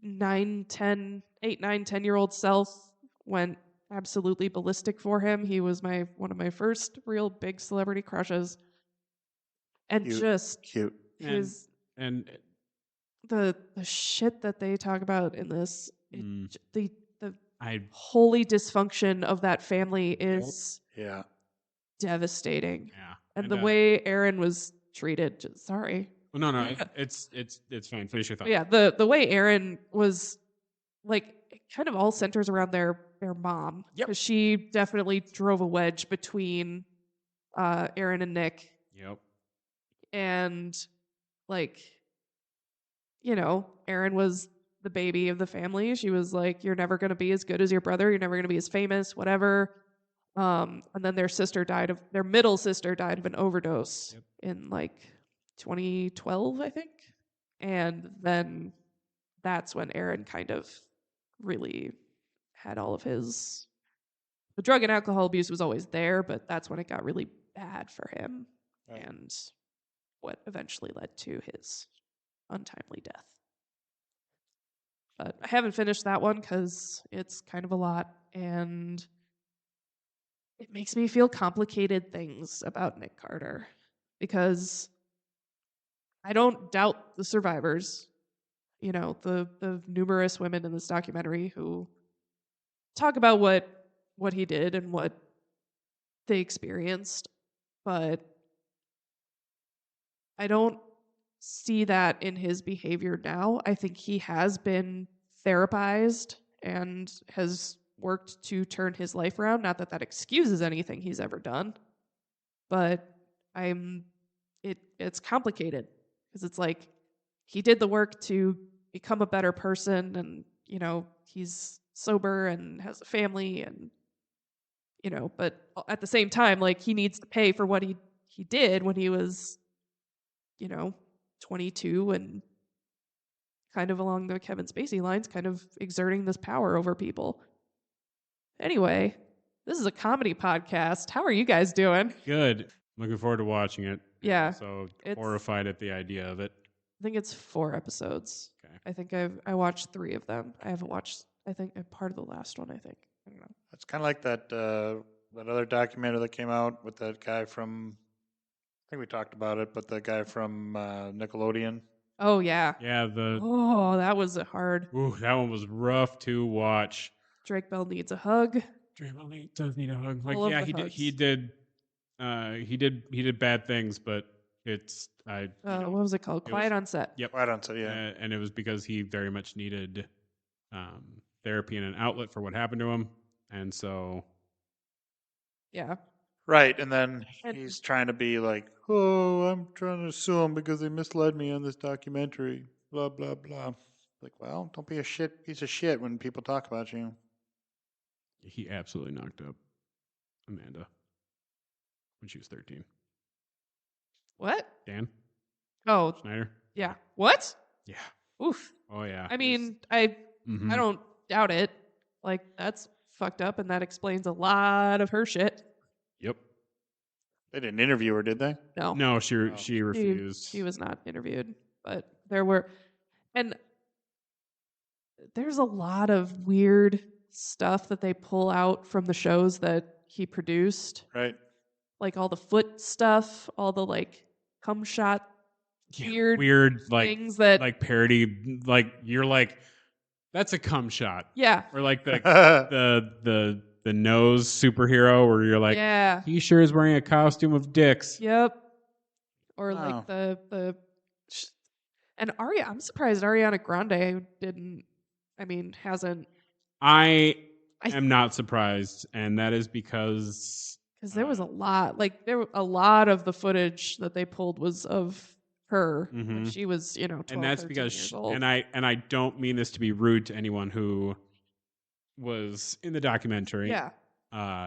8, 9, 10-year-old self went absolutely ballistic for him. He was one of my first real big celebrity crushes. And Cute. just Cute. his And the shit that they talk about in this, the I holy dysfunction of that family is Yeah. devastating. yeah. And the way Aaron was treated, sorry. Well, no, it's fine. Finish your thought. But yeah, the way Aaron was, like, it kind of all centers around their mom. Yep. Because she definitely drove a wedge between Aaron and Nick. Yep. And, like, Aaron was the baby of the family. She was like, you're never going to be as good as your brother. You're never going to be as famous, whatever. And then their middle sister died of an overdose in like 2012, I think. And then that's when Aaron kind of really had all of the drug and alcohol abuse was always there, but that's when it got really bad for him. Right. And what eventually led to his untimely death. But I haven't finished that one because it's kind of a lot, and it makes me feel complicated things about Nick Carter because I don't doubt the survivors, the numerous women in this documentary who talk about what he did and what they experienced, but I don't see that in his behavior now. I think he has been therapized and has worked to turn his life around. Not that that excuses anything he's ever done, but it's complicated because it's like he did the work to become a better person, and he's sober and has a family, and but at the same time, like, he needs to pay for what he did when he was 22 and kind of along the Kevin Spacey lines, kind of exerting this power over people. Anyway, this is a comedy podcast. How are you guys doing? Good. Looking forward to watching it. Yeah, So it's- horrified at the idea of it. I think it's 4 episodes. Okay. I think I watched 3 of them. I haven't watched, I think, a part of the last one, I think. I don't know. It's kind of like that other documentary that came out with that guy from. I think we talked about it, but the guy from Nickelodeon. Oh, yeah. Yeah, Oh, that was that one was rough to watch. Drake Bell needs a hug. Drake Bell does need a hug. Like, All of yeah, the he hugs. did bad things, but it's What was it called? Quiet on Set. Yep. Quiet on Set, yeah. And it was because he very much needed therapy and an outlet for what happened to him, and so Yeah. Right, and then And- he's trying to be like, "Oh, I'm trying to sue him because they misled me on this documentary." blah, blah, blah. Like, well, don't be a piece of shit when people talk about you. He absolutely knocked up Amanda when she was 13. What? Dan Oh, Schneider? yeah. What? Yeah. Oof. Oh, yeah. I mean, I Mhm. don't doubt it. Like, that's fucked up, and that explains a lot of her shit. Yep. They didn't interview her, did they? No, No, she Oh. refused. she was not interviewed, but there were, and there's a lot of weird stuff that they pull out from the shows that he produced, Right. like all the foot stuff, all the like cum shot Yeah, weird like things that like parody. Like you're like, that's a cum shot, yeah or like the nose superhero, where you're like, yeah he sure is wearing a costume of dicks. yep, or Oh. like the and I'm surprised Ariana Grande didn't. I mean, hasn't. I I am not surprised, and that is because because there was a lot, like there were a lot of the footage that they pulled was of her when Mhm. she was 12, and that's 13 because years old. and I don't mean this to be rude to anyone who was in the documentary. Yeah,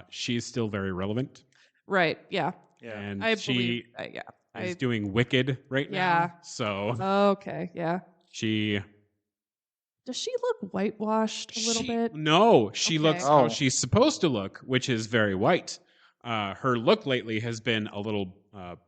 She's still very relevant, right. Yeah, Yeah. and I she believe. Yeah, is doing Wicked right Yeah. now. So Okay. Yeah. she Does she look whitewashed a little bit? No, she looks Okay. how Oh. she's supposed to look, which is very white. Her look lately has been a little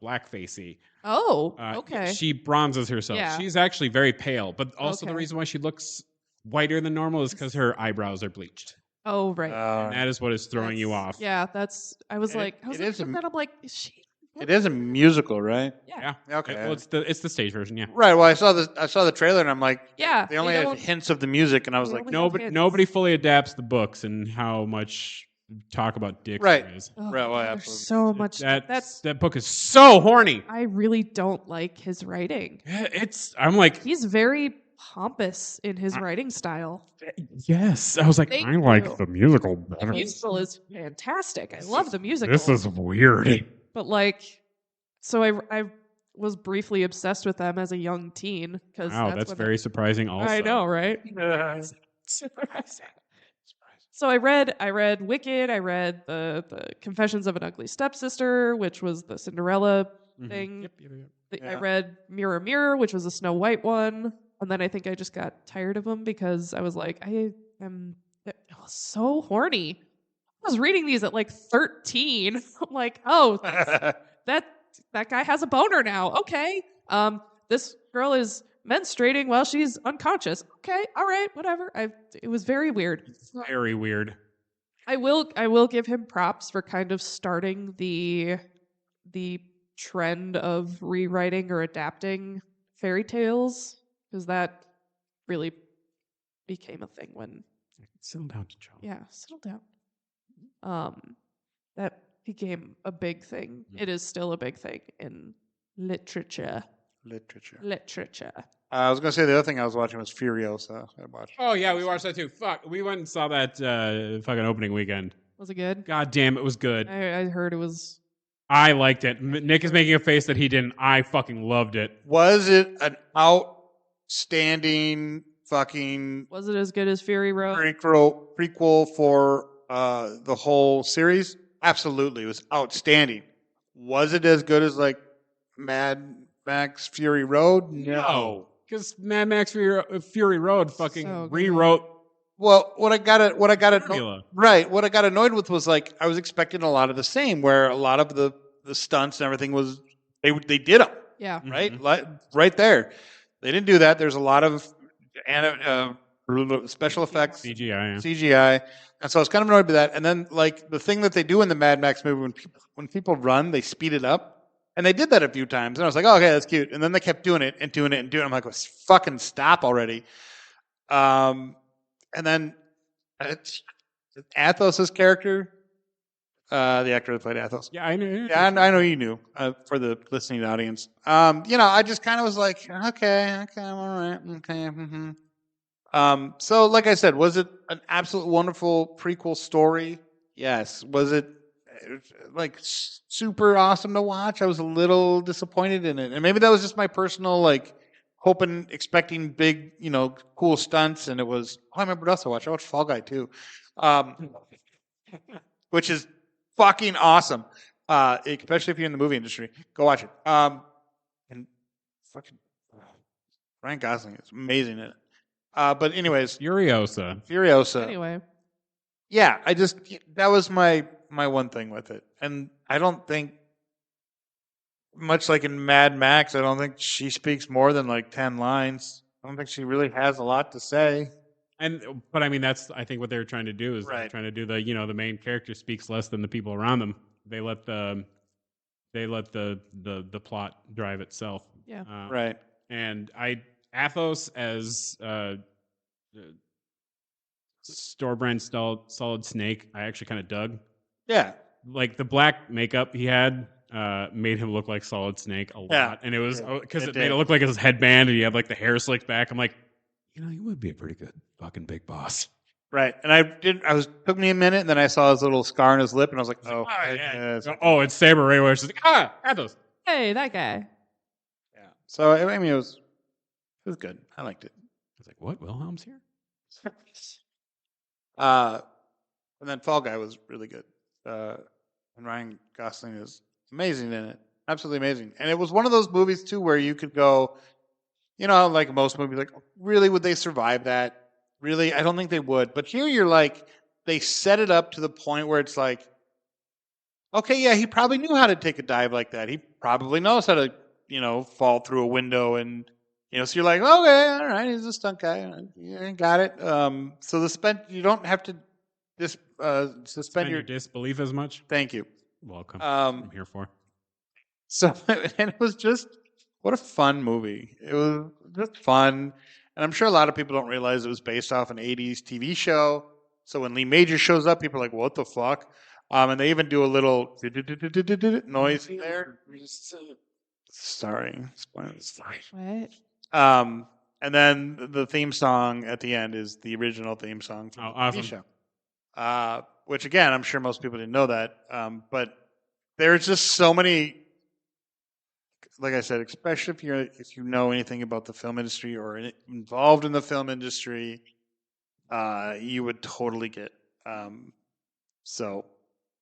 blackfacey. Oh. Yeah, Okay. she bronzes herself. Yeah. She's actually very pale, but also the Okay. reason why she looks whiter than normal is because her eyebrows are bleached. Oh, right. And that is what is throwing you That's- off. Yeah, that's. I was And like, I was it is looking a- at that. I'm like, is she? It is a musical, right? Yeah. Yeah. Okay. Well, it's the stage version. Yeah. Right. Well, I saw the trailer, and I'm like, Yeah. they only had don't- hints of the music, and I was they like, only- Nobody hints. nobody fully adapts the books and how much talk about dicks Right. there is. Oh, Right, well, there's absolutely. so much. That book is so horny. I really don't like his writing. Yeah, I'm like, He's very pompous in his writing style. yes. I was like, Thank I like you. the musical The better. musical is fantastic. I love the musical. This is weird. But like, so I was briefly obsessed with them as a young teen because Wow, that's when very surprising. Also, I know, right? So I read Wicked. I read the Confessions of an Ugly Stepsister, which was the Cinderella Mhm. thing. Yep. I Yeah. read Mirror Mirror, which was a Snow White one, and then I think I just got tired of them because I was like, it was so horny. I was reading these at like 13. I'm like, oh, that guy has a boner now. Okay. This girl is menstruating while she's unconscious. Okay, all right, whatever. It was very weird. Very weird. I will give him props for kind of starting the trend of rewriting or adapting fairy tales, because that really became a thing when Settle down, Joe. yeah, settle down. That became a big thing. It is still a big thing in literature. Literature. I was gonna say the other thing I was watching was Furiosa. I watched. Oh yeah, we watched that too. Fuck, we went and saw that fucking opening weekend. Was it good? God damn, it was good. I heard it was. I liked it. Nick is making a face that he didn't. I fucking loved it. Was it an outstanding fucking Was it as good as Fury Road? prequel for the whole series? Absolutely, it was outstanding. Was it as good as like Mad Max Fury Road? No, because Mad Max Fury Road fucking So good. rewrote Well, what I got formula. right. What I got annoyed with was like I was expecting a lot of the same, where a lot of the stunts and everything was they did them Yeah. right, right there. They didn't do that. There's a lot of special effects, CGI, and so I was kind of annoyed by that. And then like the thing that they do in the Mad Max movie when people run, they speed it up, and they did that a few times. And I was like, oh, okay, that's cute. And then they kept doing it and doing it and doing it. I'm like, fucking stop already. And then Athos' character, the actor that played Athos. Yeah, I know. Yeah, I know you knew for the listening audience. I just kind of was like, okay, I'm all right, okay. Mm-hmm. So, like I said, was it an absolute wonderful prequel story? Yes. Was it like super awesome to watch? I was a little disappointed in it, and maybe that was just my personal like hoping, expecting big, cool stunts, and it was. Oh, I remember what else I watched. I watched Fall Guy too, which is fucking awesome. Especially if you're in the movie industry, go watch it. And fucking Ryan Gosling is amazing in it. But anyways, Furiosa. Anyway, Yeah, that was my one thing with it, and I don't think, much like in Mad Max, I don't think she speaks more than like 10 lines. I don't think she really has a lot to say. But I mean, that's I think what they're trying to do is they're Right. trying to do the main character speaks less than the people around them. They let the plot drive itself. yeah. Right. And Athos as store brand Solid Snake, I actually kind of dug. Yeah. Like the black makeup he had made him look like Solid Snake a lot, Yeah. and it was because It it made did. it look like his headband, and he had like the hair slicked back. I'm like, he would be a pretty good fucking big boss. Right. And took me a minute, and then I saw his little scar on his lip, and I was like, oh, yeah. It's Saber Rayway. She's like, Athos. Hey, that guy. Yeah. So I mean, it was good. I liked it. I was like, what? Wilhelm's here? And then Fall Guy was really good. And Ryan Gosling is amazing in it. Absolutely amazing. And it was one of those movies, too, where you could go, like most movies, like, really, would they survive that? Really? I don't think they would. But here you're like, they set it up to the point where it's like, okay, yeah, he probably knew how to take a dive like that. He probably knows how to, fall through a window and, so you're like, okay, all right, he's a stunt guy. Yeah, got it. So you don't have to suspend your disbelief as much. Thank you. Welcome. I'm here for. So, and it was just, what a fun movie. It was just fun. And I'm sure a lot of people don't realize it was based off an 80s TV show. So when Lee Majors shows up, people are like, what the fuck? And they even do a little noise there. Sorry. What? And then the theme song at the end is the original theme song from the TV show. Which, again, I'm sure most people didn't know that. But there's just so many, like I said, especially if you know anything about the film industry or involved in the film industry, you would totally get. So,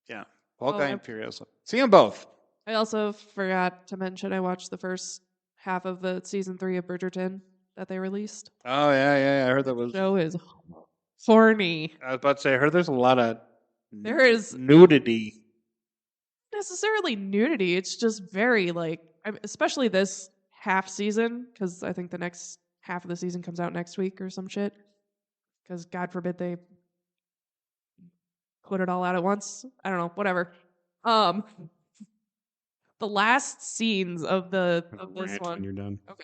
yeah, Fall Guy and Furiosa. See them both. I also forgot to mention I watched the first half of the season 3 of Bridgerton that they released. Oh, yeah. I heard that was. The show is horny. I was about to say, I heard there's a lot of There is nudity. Necessarily nudity. It's just very especially this half season, because I think the next half of the season comes out next week or some shit. Because God forbid they put it all out at once. I don't know. Whatever. The last scenes of this one. When you're done. Okay.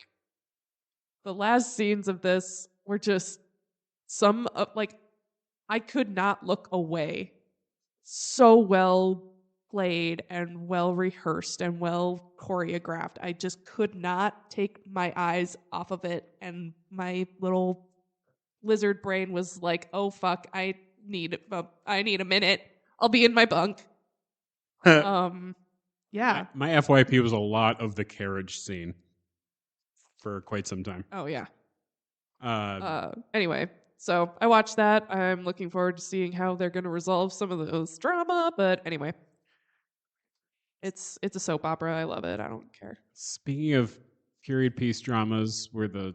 The last scenes of this were just I could not look away. So well played and well rehearsed and well choreographed. I just could not take my eyes off of it, and my little lizard brain was like, "Oh fuck, I need a minute. I'll be in my bunk." Yeah. My FYP was a lot of the carriage scene for quite some time. Oh yeah. Anyway, so I watched that. I'm looking forward to seeing how they're going to resolve some of those drama. But anyway, it's a soap opera. I love it. I don't care. Speaking of period piece dramas, where the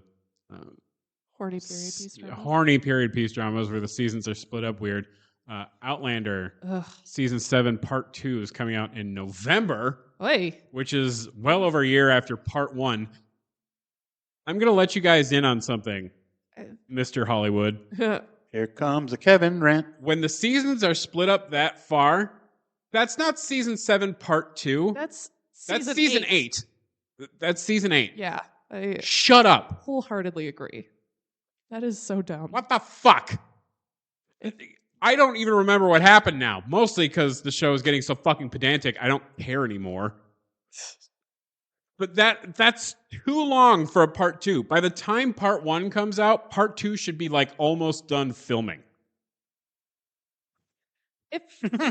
horny period piece dramas. Horny period piece dramas where the seasons are split up weird. Outlander season 7 part 2 is coming out in November, which is well over a year after part 1. I'm gonna let you guys in on something, Mr. Hollywood. Here comes a Kevin rant. When the seasons are split up that far, that's not season 7 part 2. That's season 8. That's season 8. Yeah. I Shut up. Wholeheartedly agree. That is so dumb. What the fuck? I don't even remember what happened now. Mostly because the show is getting so fucking pedantic, I don't care anymore. But that's too long for a part 2. By the time part 1 comes out, part 2 should be almost done filming. If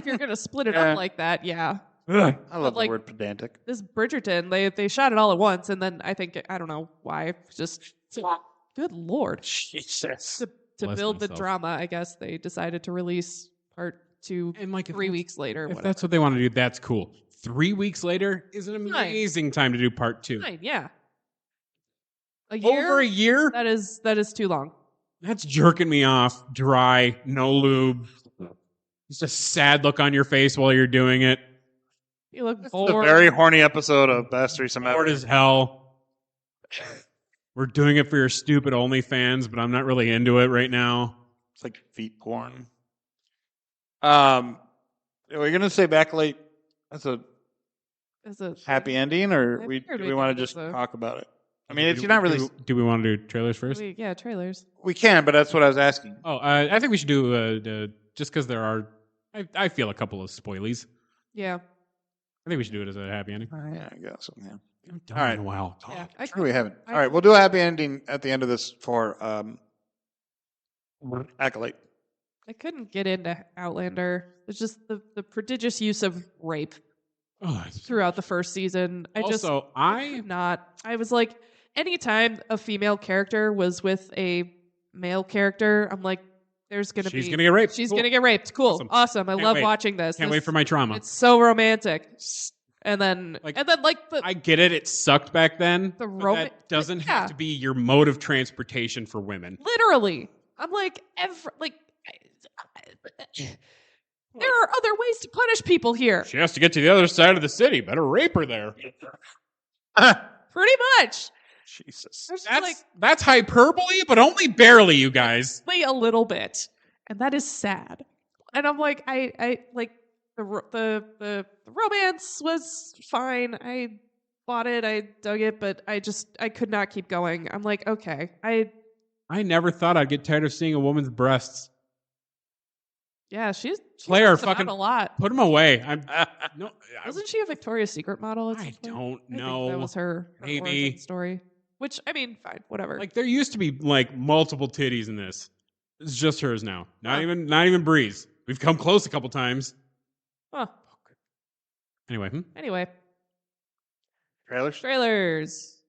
you're gonna split it up like that, yeah. Ugh. I love like, the word pedantic. This Bridgerton, they shot it all at once, and then I don't know why, just good lord, Jesus. to Bless build the myself. drama. I guess they decided to release part 2 And like 3 weeks later. if Whatever. that's what they want to do, that's cool. 3 weeks later is an amazing time to do part 2. Fine, yeah. A year? Over a year? That is too long. That's jerking me off. Dry, no lube. Just a sad look on your face while you're doing it. You look It's a bored. very horny episode of Best Threesome Bored Ever. as hell. We're doing it for your stupid OnlyFans, but I'm not really into it right now. It's like feet porn. Are we gonna say Acolyte as a It's a happy ending, or I do figured we we'd want do to just this, talk about it? I mean, it's not really. Do we want to do trailers first? yeah, trailers. We can, but that's what I was asking. Oh, I think we should do just because there are. I feel a couple of spoilies. Yeah. I think we should do it as a happy ending. Yeah, I guess. Yeah. Haven't done All it right. in a while. Yeah. True, we haven't. All right, we'll do a happy ending at the end of this for Acolyte. I couldn't get into Outlander. It's just the prodigious use of rape Oh, it's- throughout the first season. I also, not. I was like, anytime a female character was with a male character, I'm like, there's gonna she's be gonna get raped. she's Cool. gonna get raped. Cool, awesome. I Can't love wait. watching this. Can't wait for my trauma. It's so romantic. And then Like, the I get it. It sucked back then. The but that doesn't yeah. have to be your mode of transportation for women. literally, I'm like there are other ways to punish people here. She has to get to the other side of the city. Better rape her there. Pretty much. Jesus. There's just That's hyperbole, but only barely, you guys. a little bit, and that is sad. And I'm like, I like the romance was fine. I bought it, I dug it, but I could not keep going. I'm like, okay, I never thought I'd get tired of seeing a woman's breasts. she's Claire, messed about fucking a lot. put them away. Wasn't she a Victoria's Secret model? At some I point? don't I think know. that was her Maybe. origin story. Which I mean, fine, whatever. Like there used to be like multiple titties in this. It's just hers now. Not Huh. even Breeze. We've come close a couple times. Huh. Anyway, Anyway, Trailers? trailers.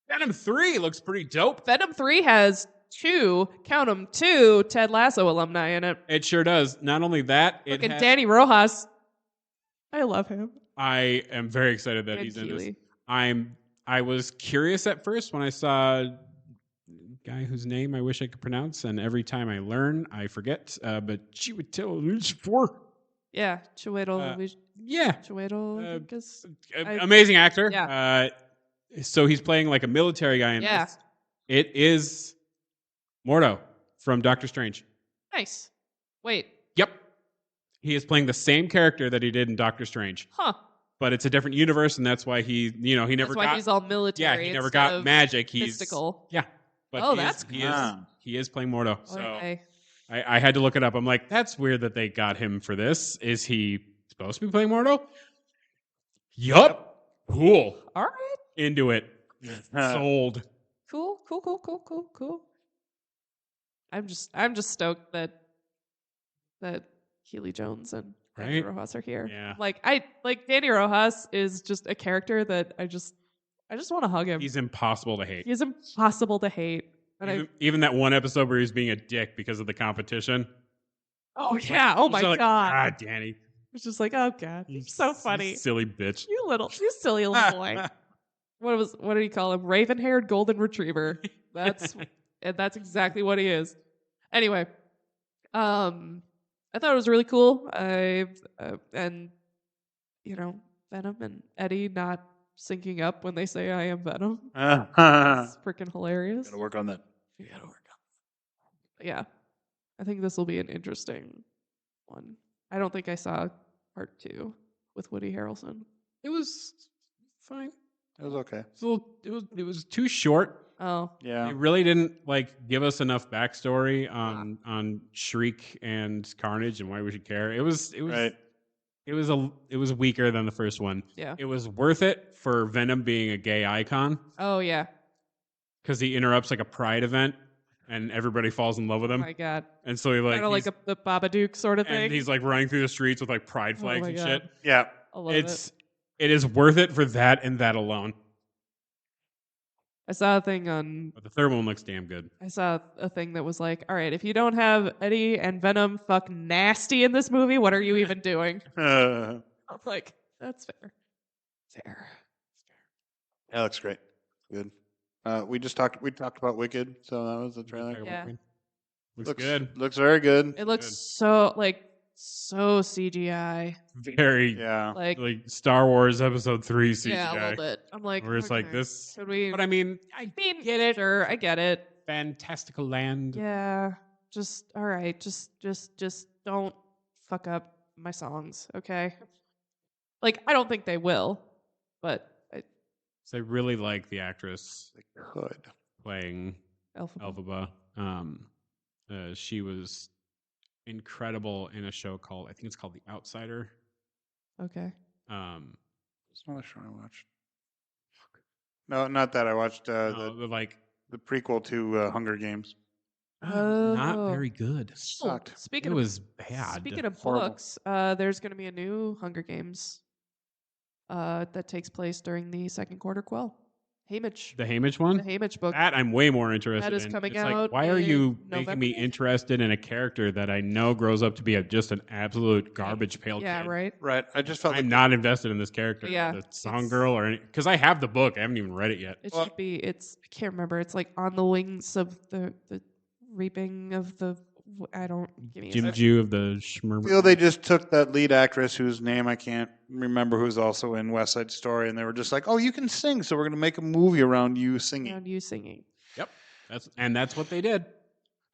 Venom 3 looks pretty dope. Venom 3 has two Ted Lasso alumni in it. It sure does. Not only that, it Fucking has, Danny Rojas. I love him. I am very excited that And he's in this. Keely. I was curious at first when I saw a guy whose name I wish I could pronounce, and every time I learn, I forget. But Chiwetel Ejiofor. Yeah, Chiwetel. Yeah, Chiwetel. I think is- amazing actor. Yeah. So he's playing like a military guy in Yeah. this. It is Mordo from Doctor Strange. Nice. Wait. Yep. He is playing the same character that he did in Doctor Strange, Huh. but it's a different universe, and that's why he never That's why got. he's all military. Yeah, he never instead got of magic. He's mystical. Yeah. But Oh, he is- that's he is cool. he is playing Mordo. So Okay. I had to look it up. I'm like, that's weird that they got him for this. Is he supposed to be playing Mordo? Yup. Cool. All right. Into it. Sold. Cool. I'm just stoked that Keely Jones and Danny Right? Rojas are here. Yeah. Like Danny Rojas is just a character that I just want to hug him. He's impossible to hate. He's impossible to hate. And Even that one episode where he's being a dick because of the competition. oh yeah, oh my It's like, god. Danny. It's just like, oh god, you're so funny. You silly bitch. You silly little boy. What do you call him? Raven-haired golden retriever. That's exactly what he is. Anyway, I thought it was really cool. And Venom and Eddie not syncing up when they say I am Venom. It's freaking hilarious. Gotta work on that. Yeah, I think this will be an interesting one. I don't think I saw part 2 with Woody Harrelson. It was fine. It was okay. It was too short. Oh, Yeah. It really didn't give us enough backstory on Shriek and Carnage and why we should care. It was Right. it was weaker than the first one. yeah. It was worth it for Venom being a gay icon Oh, yeah. because he interrupts like a pride event and everybody falls in love with Oh him. my god. And so he like Kind of like the Babadook sort of thing. and he's like running through the streets with like pride Oh flags my and God. shit. Yeah. I love it. It is worth it for that and that alone. I saw a thing on. But the third one looks damn good. I saw a thing that was like, all right, if you don't have Eddie and Venom fuck nasty in this movie, what are you even doing? I'm like, that's fair. Fair. That looks great. Good. We talked about Wicked, so that was the trailer. Yeah. Looks good. Looks very good. It looks Good. so CGI. Very Yeah. Like Star Wars Episode 3 CGI. yeah, a little bit. I'm like, Where it's like okay, this. Could we? But I mean, I get it. Sure, I get it. fantastical land. Yeah. Just all right. Just don't fuck up my songs, okay? Like I don't think they will, but So I really like the actress They could. playing Elphaba. Elphaba. She was incredible in a show called, I think it's called The Outsider. Okay. It's not a show I watched. No, not that. I watched the prequel to Hunger Games. not Oh. very good. Sucked. It Speaking was bad. of Horrible. books, there's going to be a new Hunger Games that takes place during the second quarter quell. Haymitch. The Haymitch one? The Haymitch book. That I'm way more interested That is in. coming It's like, out why are you in making November? me interested in a character that I know grows up to be just an absolute garbage pail Yeah, kid? right. Right. I just felt I'm like not invested in this character. Yeah, The song it's- girl or any, because I have the book. I haven't even read it yet. It Well- should be. It's. I can't remember. It's like on the wings of the reaping of the. I don't. Give me a Jim second. Jew of the I Schmurmer. feel they just took that lead actress whose name I can't remember, who's also in West Side Story, and they were just like, "Oh, you can sing, so we're going to make a movie around you singing." Around you singing. Yep. That's what they did.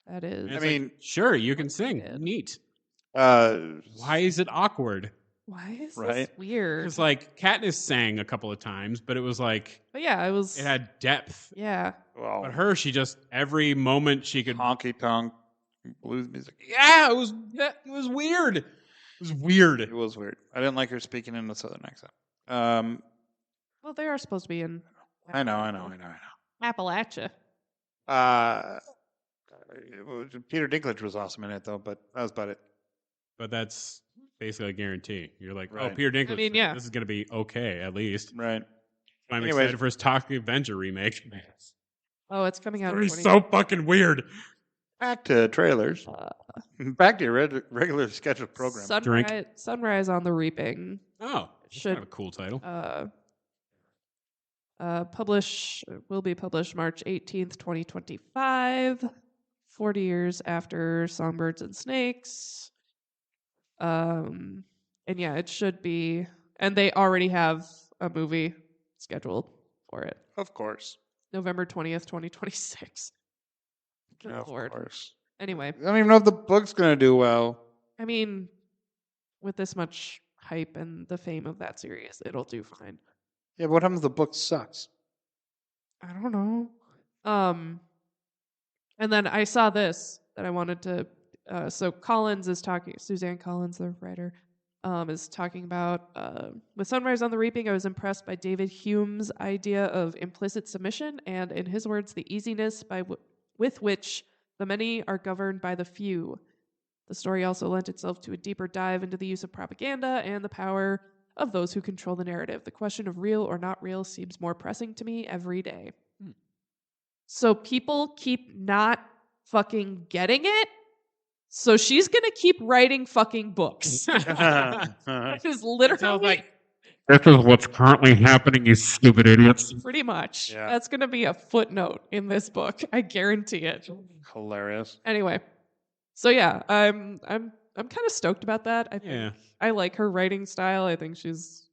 That is. And I it's mean- like, sure, you can sing. did. Neat. Why Why is it awkward? Why is Right? this weird? Because like Katniss sang a couple of times, but it was like But yeah, it was. it had depth. Yeah. Well, But her, she just every moment she could. honky tonk blues music. Yeah, it was weird. It was weird. It was weird. I didn't like her speaking in a southern accent. Well, they are supposed to be in. I know. Appalachia. Peter Dinklage was awesome in it, though, but that was about it. But that's basically a guarantee. You're like, oh, Right. Peter Dinklage. I mean, yeah. This is going to be okay at least. Right. I'm Anyways. excited for his Tokyo Avenger remake. Oh, it's coming out. in It's 20 so fucking weird. Back to trailers. Back to your regular scheduled program. Sunrise on the Reaping. Oh, that's Should- kind of a cool title. Will be published March 18th, 2025. 40 years after Songbirds and Snakes. And yeah, it should be. And they already have a movie scheduled for it. Of course. November 20th, 2026. Good Of Lord. course. Anyway, I don't even know if the book's going to do well. I mean, with this much hype and the fame of that series, it'll do fine. Yeah, but what happens if the book sucks? I don't know. And then I saw this that I wanted to. So Collins is talking. Suzanne Collins, the writer, is talking about with Sunrise on the Reaping. I was impressed by David Hume's idea of implicit submission, and in his words, the easiness with which the many are governed by the few. The story also lent itself to a deeper dive into the use of propaganda and the power of those who control the narrative. The question of real or not real seems more pressing to me every day. So people keep not fucking getting it. So she's going to keep writing fucking books. That is literally This is what's currently happening, you stupid idiots. pretty much. Yeah. That's going to be a footnote in this book. I guarantee it. Hilarious. Anyway. So yeah, I'm kind of stoked about that. I think Yeah. I like her writing style. I think she's,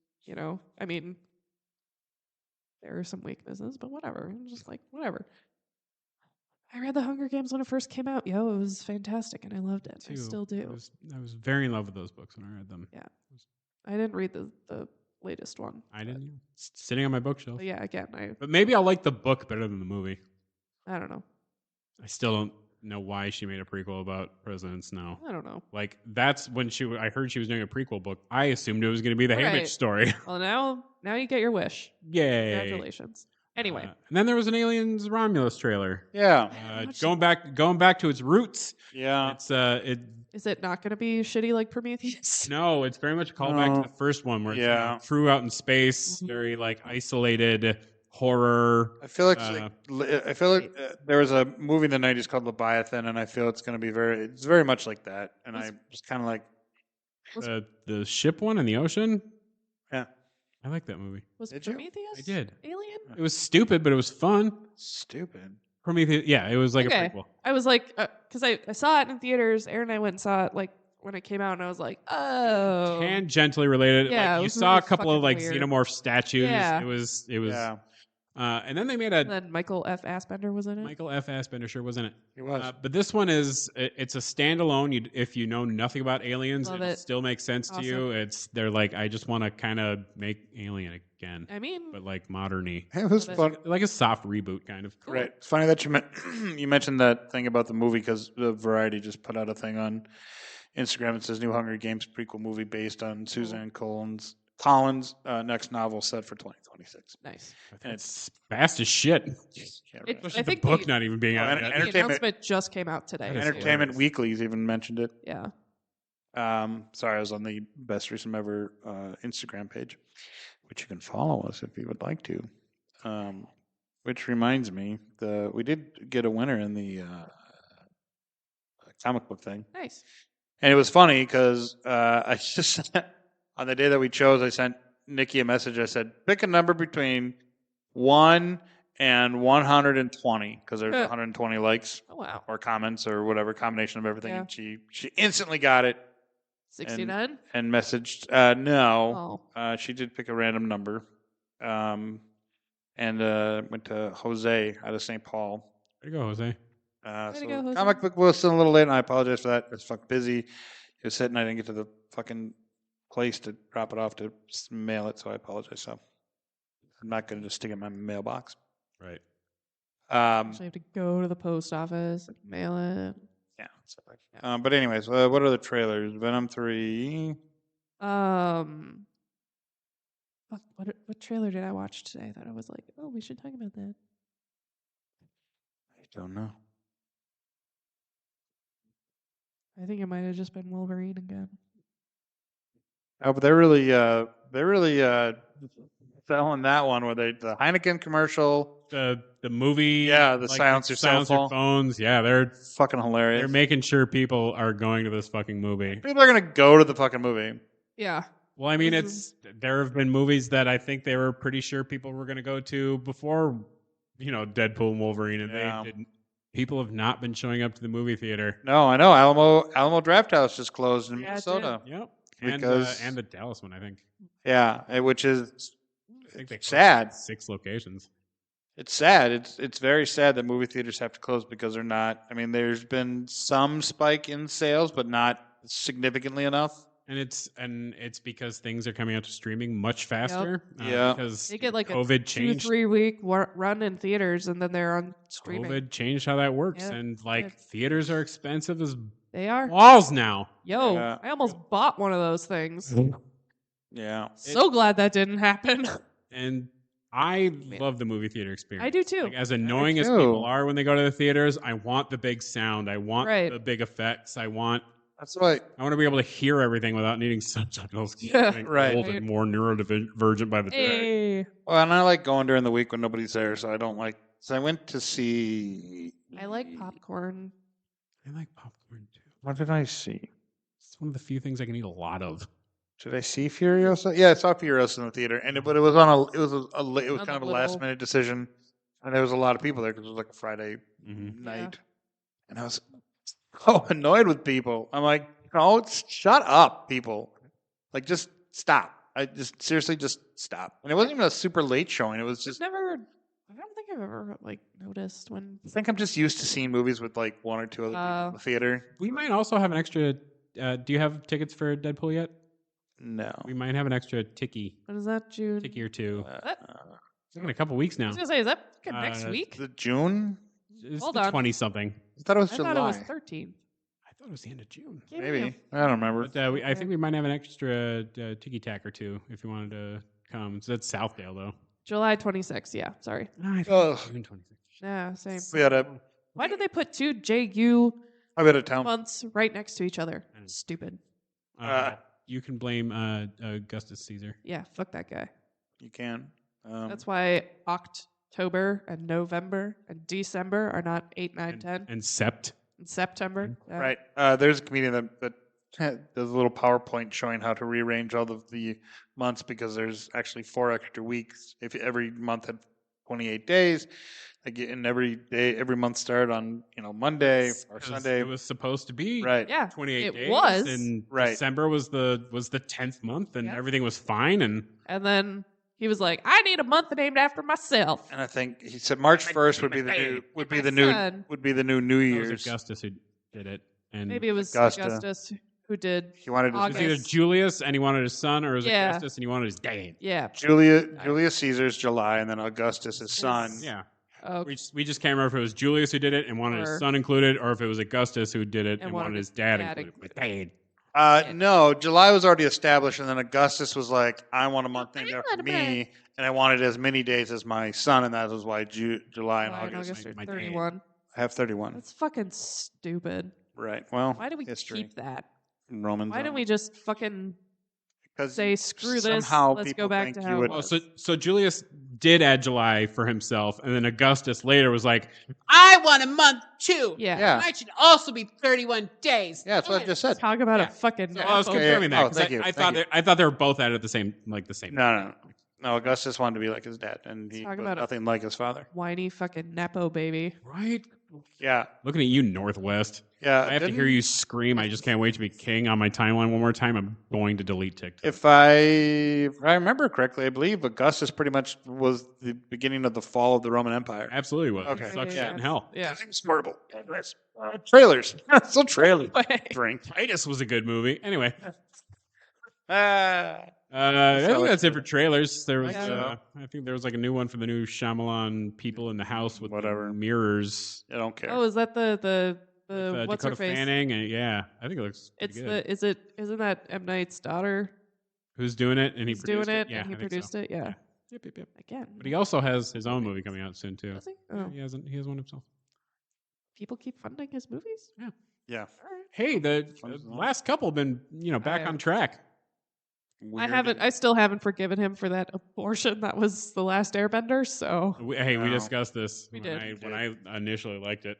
I mean, there are some weaknesses, but whatever. I'm just like, whatever. I read The Hunger Games when it first came out. It was fantastic, and I loved it. I Too. still do. I was very in love with those books when I read them. Yeah. I didn't read the latest one. I didn't. Either. It's sitting on my bookshelf. But yeah, again, But maybe I'll like the book better than the movie. I don't know. I still don't know why she made a prequel about President Snow. I don't know. Like that's when I heard she was doing a prequel book. I assumed it was going to be the Right. Haymitch story. Well, now you get your wish. Yay! Congratulations. Anyway, And then there was an Aliens Romulus trailer. Yeah. Going back to its roots. Yeah. It's is it not going to be shitty like Prometheus? no, it's very much a callback to No. the first one, where it's Yeah. crew out in space, very like isolated horror. I feel like there was a movie in the 90s called Leviathan, and I feel it's going to be it's very much like that. And I was kind of like, The ship one in the ocean. yeah, I like that movie. Was Did you? Prometheus I did. Alien? It was stupid, but it was fun. stupid. Prometheus, yeah, it was like Okay. a prequel. I was like, because I saw it in theaters. Aaron and I went and saw it like when it came out, and I was like, oh. Tangentially related. Yeah, like, it you was saw really a couple of fucking like weird. xenomorph statues. Yeah. It was. Yeah, And then they made And a then Michael F. Fassbender was in it. Michael F. Fassbender, sure wasn't it? he was. But this one it's a standalone. If you know nothing about aliens, Love it it. still makes sense to you. They're like, I just want to kind of make Alien again, I mean, but like moderny, It was Love it. fun. like a soft reboot kind of. Right. It's funny that you mentioned that thing about the movie because the Variety just put out a thing on Instagram. It says new Hunger Games prequel movie based on Suzanne Collins' next novel set for 2026. nice. And it's Fast as shit. yeah, It- right. I The think book the- not even being out and- yet. The Entertainment- announcement just came out today. That is so- Entertainment hilarious. Weekly's even mentioned it. Yeah. Sorry, I was on the Best Threesome Ever Instagram page, which you can follow us if you would like to. Which reminds me, we did get a winner in the comic book thing. Nice. And it was funny because I just, on the day that we chose, I sent Nikki a message. I said, pick a number between 1 and 120 because there's 120 likes Oh wow. or comments or whatever combination of everything. Yeah. And she instantly got it 69. and messaged, no. Oh. She did pick a random number and went to Jose out of St. Paul. There you go, Jose. to go, Jose. Comic book was still a little late, and I apologize for that. It was fucking busy. It was sitting. I didn't get to the fucking place to drop it off to mail it, so I apologize. So I'm not going to just stick it in my mailbox. Right. Actually, have to go to the post office and mail it. Yeah. But anyways, what are the trailers? Venom 3. Fuck, what trailer did I watch today that I was like, oh, we should talk about that? I don't know. I think it might have just been Wolverine again. Oh, but they're really selling that one where the Heineken commercial. The movie. Yeah, the silence your cell silence your phone. phones. Yeah, they're Fucking hilarious. making sure people are going to this fucking movie. People are gonna go to the fucking movie. Yeah. Well, I mean, This there have been movies that I think they were pretty sure people were going to go to before, Deadpool and Wolverine, and Yeah. they didn't. People have not been showing up to the movie theater. No, I know. Alamo Draft House just closed in Yeah, it Minnesota. Yep. Because- And the Dallas one, I think. Yeah, which is I think they closed sad. 6 locations. It's sad. It's very sad that movie theaters have to close because they're not. I mean, there's been some spike in sales, but not significantly enough. And it's because things are coming out to streaming much faster. Yeah. Because They get like COVID a changed. 2-3 week run in theaters and then they're on streaming. COVID changed how that works, Yeah, and did. theaters are expensive as They are. balls now. Yo, Yeah. I almost bought one of those things. Yeah. So glad that didn't happen. And I love the movie theater experience. I do too. Like, as annoying as too. people are when they go to the theaters, I want the big sound. I want Right. the big effects. I want That's right. to be able to hear everything without needing subtitles. Yeah. Getting Right. old and more neurodivergent by the day. Hey, Well, and I like going during the week when nobody's there, so I don't like. So I went to see. I like popcorn. I like popcorn too. What did I see? It's one of the few things I can eat a lot of. Did I see Furiosa? Yeah, I saw Furiosa in the theater, but it was on it was On kind the of a little- last minute decision, and there was a lot of people there because it was like a Friday Mhm. night, and I was so annoyed with people. I'm like, no, shut up, people! Like, just stop. I just seriously just stop. And it wasn't even a super late showing. It was just. I don't think I've ever like noticed when. I think I'm just used to seeing movies with like one or two other people in the theater. We might also have an extra. Do you have tickets for Deadpool yet? No. We might have an extra ticky When is that? June? or two. What? It's in a couple weeks I now. was gonna say, is that next week? Is it June? It's Hold the on. 20 something. I thought it was I July. thought it was 13th. I thought it was the end of June. Maybe. I don't remember. But I think we might have an extra tiki tack or two if you wanted to come. So that's Southdale though. July 26th. Yeah, sorry. Ugh. June 26th. Yeah, same. We had a. Why did they put two JU I'm out of town. months right next to each other? I know. Stupid. You can blame Augustus Caesar. Yeah, fuck that guy. You can. That's why October and November and December are not 8, 9, 10. And Sept. And September. Yeah. Right. There's a comedian that does a little PowerPoint showing how to rearrange all of the months because there's actually 4 extra weeks. If every month had 28 days, and every month started on Monday or Sunday. It was supposed to be Right. Yeah, 28 it days. was. And Right. December was the 10th month, and Yep. everything was fine. And And then he was like, I need a month named after myself. And I think he said March 1st would be the new son. New it Year's. was Augustus who did it. And Maybe it was Augusta. Augustus who did. He wanted it was August. either Julius and he wanted his son, or it was Yeah. Augustus and he wanted his dad. Yeah. Julius Caesar's July, and then Augustus his son. Yeah. Oh, We just can't remember if it was Julius who did it and wanted Or- his son included, or if it was Augustus who did it and wanted his dad included. included. My dad. No, July was already established, and then Augustus was like, "I want a month named after me, and I wanted as many days as my son," and that was why July and July and August. August are My dad. 31. I have 31. That's fucking stupid. Right. Well, Why do we history. keep that? Romans? Why don't we just fucking Because say, screw this, somehow let's people go back think to you how would- it was? So Julius did add July for himself, and then Augustus later was like, I want a month too. Yeah. Yeah. Mine should also be 31 days. Yeah, that's what I just said. Talk about Yeah. a fucking... so I was Nepo. confirming that. Oh, 'cause thank you, I thank thought you. I thought they were both added at the same No. Augustus wanted to be like his dad, and he Talk was about it. nothing like his father. Whiny fucking Nepo baby. Right? Yeah. Looking at you, Northwest. Yeah. I have to hear you scream. I just can't wait to be king on my timeline one more time. I'm going to delete TikTok. If I remember correctly, I believe Augustus pretty much was the beginning of the fall of the Roman Empire. Absolutely was. Okay. It sucks Yeah. shit in hell. Yeah. It was horrible. Trailers. Still trailers. Drink. Titus was a good movie. Anyway, Ah. I think that's it for trailers. There was, Yeah. I think there was like a new one for the new Shyamalan People in the House with the Whatever. mirrors. I don't care. Oh, is that the With, what's her Dakota face? Fanning, and yeah, I think it looks. It's pretty good. isn't that M. Night's daughter? Who's doing it, and he He's doing produced it, Yeah, and he I think produced so. it. Yeah. Yep. Again. But he also has his own movie coming out soon too. Does he? Yeah, Oh. he has one himself. People keep funding his movies? Yeah. Hey, the last couple have been back I- on track. Weird. I still haven't forgiven him for that abortion that was the last Airbender. So We No. discussed this We when I initially liked it.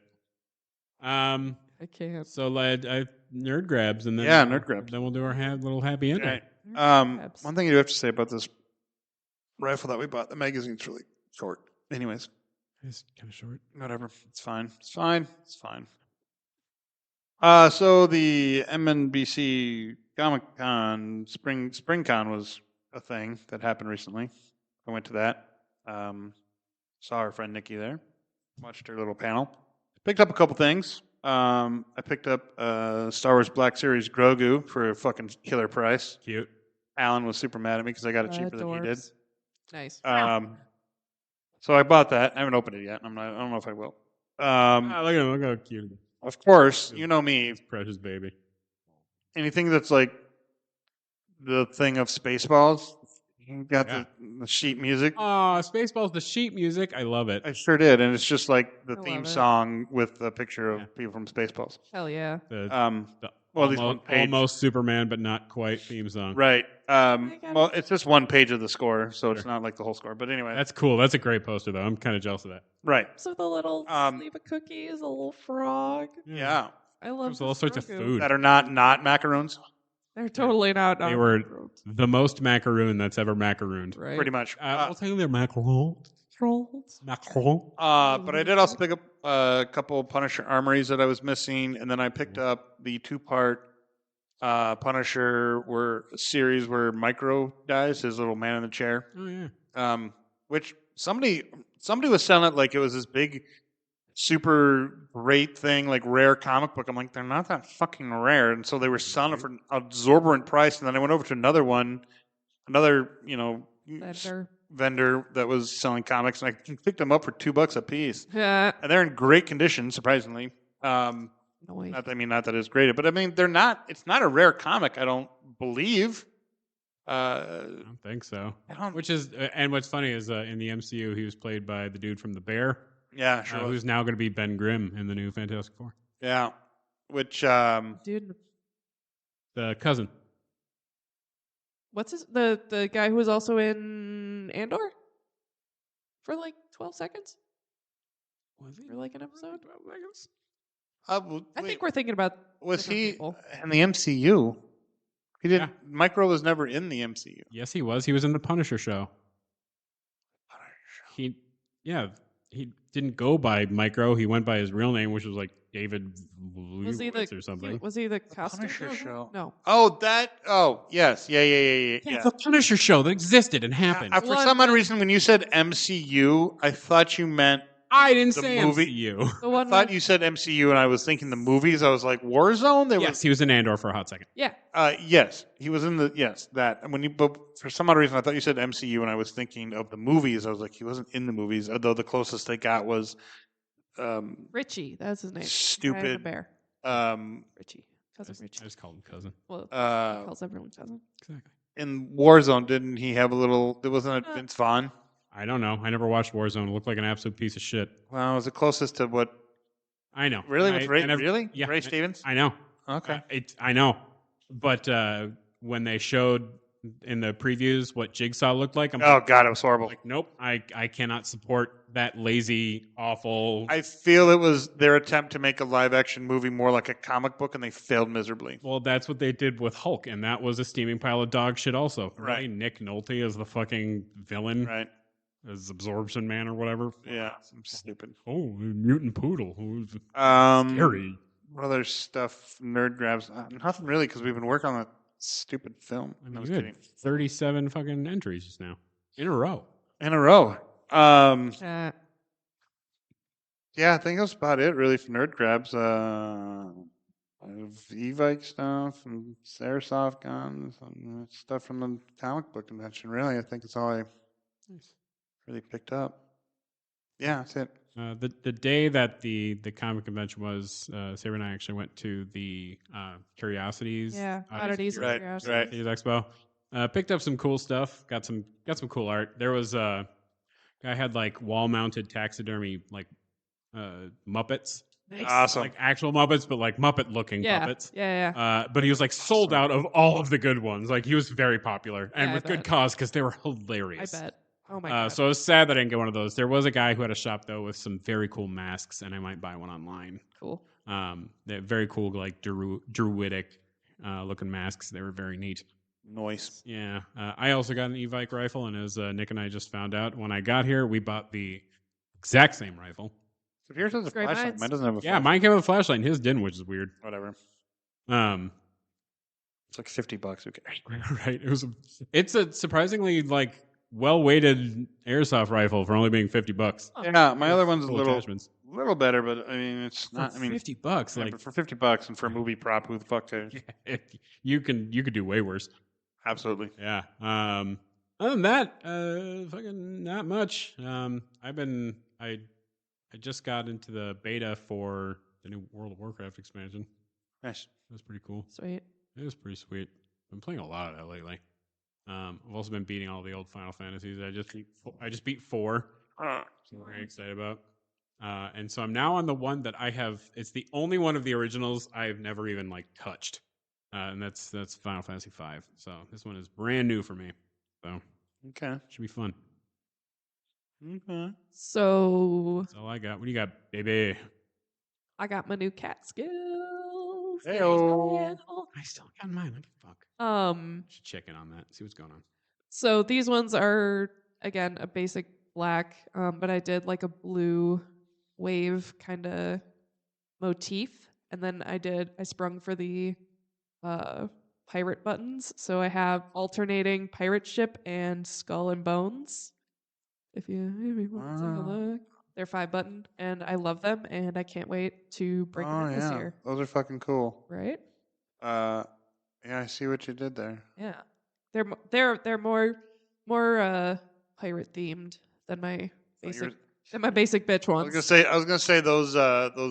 I can't. So nerd grabs, and then Yeah, nerd grabs. Then we'll do our little happy ending. Right. Perhaps. One thing you do have to say about this rifle that we bought, the magazine's really short. Anyways, It's kind of short. whatever. It's fine. So the MNBC Comic Con Spring Con was a thing that happened recently. I went to that. Saw our friend Nikki there. Watched her little panel. Picked up a couple things. I picked up Star Wars Black Series Grogu for a fucking killer price. Cute. Alan was super mad at me because I got it cheaper than he did. Adorbs. Nice. So I bought that. I haven't opened it yet. I don't know if I will. Look at him. Look how cute. he is. Of course, you know me. Precious baby. Anything that's like the thing of Spaceballs, you got Yeah. the sheet music. Oh, Spaceballs, the sheet music. I love it. I sure did, and it's just like the I love theme it. song with a picture of Yeah. people from Spaceballs. Hell yeah. The, The, the well, at least one almost, page. almost Superman, but not quite theme song. Right. gotta- Well, it's just one page of the score, so it's not like the whole score. But anyway, That's cool. That's a great poster, though. I'm kind of jealous of that. right. So the little sleeve of cookies, a little frog. Yeah, I love There's all this sorts of Grogu. food. that are not macaroons, They're totally not. They on were macaroons. the most macaroon that's ever macarooned. right. pretty much. I'll tell you they're macaron. Trolls. Macaron. But I did also pick up a couple Punisher armories that I was missing, and then I picked up the 2-part Punisher series where Micro dies, his little man in the chair. Oh yeah. Which somebody was selling it like it was this big, super great thing, like rare comic book. I'm like, they're not that fucking rare, and so they were selling it for an exorbitant price. And then I went over to another vendor that was selling comics, and I picked them up for $2 a piece, Yeah. and they're in great condition, surprisingly. Noise. Not that it's graded, but I mean, they're not. It's not a rare comic, I don't believe. I don't think so. Which is, and what's funny is in the MCU, he was played by the dude from The Bear. Yeah, sure was. Who's now going to be Ben Grimm in the new Fantastic Four. Yeah, which Dude, The cousin. what's the guy who was also in Andor for like 12 seconds? Was he? For like an episode? I I think we're thinking about was different he people. in the MCU? He didn't. Yeah. Micro was never in the MCU. Yes, he was. He was in the Punisher show. He didn't go by Micro. He went by his real name, which was like David Was he Lewis or something. Was he the costume Punisher designer? show. No. Oh, that. Oh, yes. Yeah. Yeah, the Punisher show that existed and happened. For some odd reason, when you said MCU, I thought you meant I didn't the say movie. MCU. The I one thought with, you said MCU, and I was thinking the movies. I was like, Warzone. Yes, he was in Andor for a hot second. yeah. Yes, he was in the that. And when you, but for some odd reason, I thought you said MCU, and I was thinking of the movies. I was like, he wasn't in the movies. Although the closest they got was, Richie, that's his name. Guy in the stupid. bear. Richie. I Cousin Richie. just called him cousin. Well, he calls everyone cousin. Exactly. In Warzone, didn't he have a little? There wasn't a Vince Vaughn. I don't know. I never watched Warzone. It looked like an absolute piece of shit. Well, it was the closest to what? I know. Really, I, with Ray? and I've- Really, Yeah, Ray Stevens? I know. Okay. I know. But when they showed in the previews what Jigsaw looked like, I'm Oh God, it was horrible. like, nope, I cannot support that lazy, awful. I feel it was their attempt to make a live-action movie more like a comic book, and they failed miserably. Well, that's what they did with Hulk, and that was a steaming pile of dog shit also. Right. Really? Nick Nolte as the fucking villain, Right? as Absorption Man or whatever. Yeah, some stupid. Oh, mutant poodle. Who's Scary. What other stuff? Nerd grabs? Nothing really, because we've been working on that stupid film. I mean, I was you kidding. had 37 fucking entries just now in a row. In a row. Uh, Yeah, I think that's about it, really, for nerd grabs. E-Vike stuff and airsoft guns and stuff from the comic book convention. Really, I think it's all I really picked up. Yeah, that's it. The day that the comic convention was, Saber and I actually went to the Curiosities. yeah. Oddities and Right, Curiosities. right. Expo. Picked up some cool stuff. Got some cool art. There was a guy had like wall mounted taxidermy like Muppets. Awesome. Like actual Muppets, but like Muppet looking Yeah. puppets. Yeah. But he was like sold out of all of the good ones. Like he was very popular and Yeah, I with good bet. cause because they were I hilarious. bet. Oh my god. So it was sad that I didn't get one of those. There was a guy who had a shop though with some very cool masks, and I might buy one online. Cool. They're very cool, like druidic looking masks. They were very neat. Noise. Yeah. I also got an E-Vike rifle, and as Nick and I just found out, when I got here, we bought the exact same rifle. So yours has a Great flashlight. minds. Mine doesn't have a Yeah, flashlight. mine came with a flashlight, and his didn't, which is weird. Whatever. It's like $50. Who cares? Right. It's a surprisingly like well-weighted airsoft rifle for only being $50. Yeah, my other one's a Cool little attachments. better, but I mean, it's not. I mean, $50. yeah, Like but for $50 and for a movie prop, who the fuck cares? you could do way worse. Absolutely. Yeah. Other than that, fucking not much. I just got into the beta for the new World of Warcraft expansion. Nice. It was pretty cool. Sweet. It was pretty sweet. Been playing a lot of that lately. I've also been beating all the old Final Fantasies. I just beat 4. So I'm very excited about. And so I'm now on the one that I have. It's the only one of the originals I've never even like touched, and that's Final Fantasy 5. So this one is brand new for me. So Okay. should be fun. Okay. So That's all I got. What do you got, baby? I got my new cat skills. Heyo. I still got mine. What the fuck? Should check in on that. See what's going on. So these ones are again a basic black, but I did like a blue wave kind of motif, and then I sprung for the pirate buttons. So I have alternating pirate ship and skull and bones. If you want to take a look, they're 5-button, and I love them, and I can't wait to bring them in this year. Those are fucking cool. Right? Yeah, I see what you did there. Yeah, they're more pirate themed than my basic And my basic bitch I ones. was gonna say those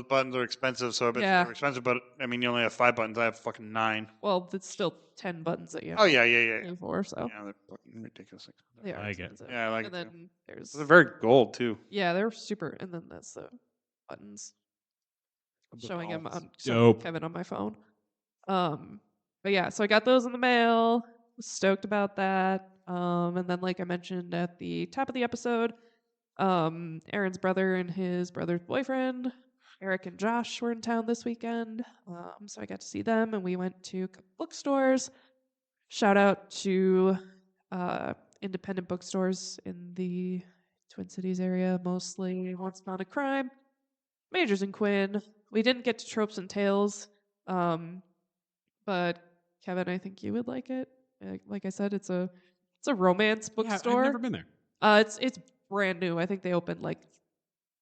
buttons are expensive, so I bet they're expensive. But I mean, you only have 5 buttons. I have fucking 9. Well, it's still 10 buttons that you have Oh to yeah. pay for, so Yeah, they're fucking ridiculous. they are I like it. expensive. Yeah, I like and it then too. there's They're very gold too. yeah, they're super. And then that's the buttons. Showing him dope. Kevin on my phone. But yeah, so I got those in the mail. Was stoked about that. And then like I mentioned at the top of the episode, Aaron's brother and his brother's boyfriend, Eric and Josh, were in town this weekend. So I got to see them, and we went to bookstores. Shout out to independent bookstores in the Twin Cities area, mostly Once Upon a Crime, Majors and Quinn. We didn't get to Tropes and Tales, but Kevin, I think you would like it. Like I said, it's a romance bookstore. I've never been there. It's brand new. I think they opened like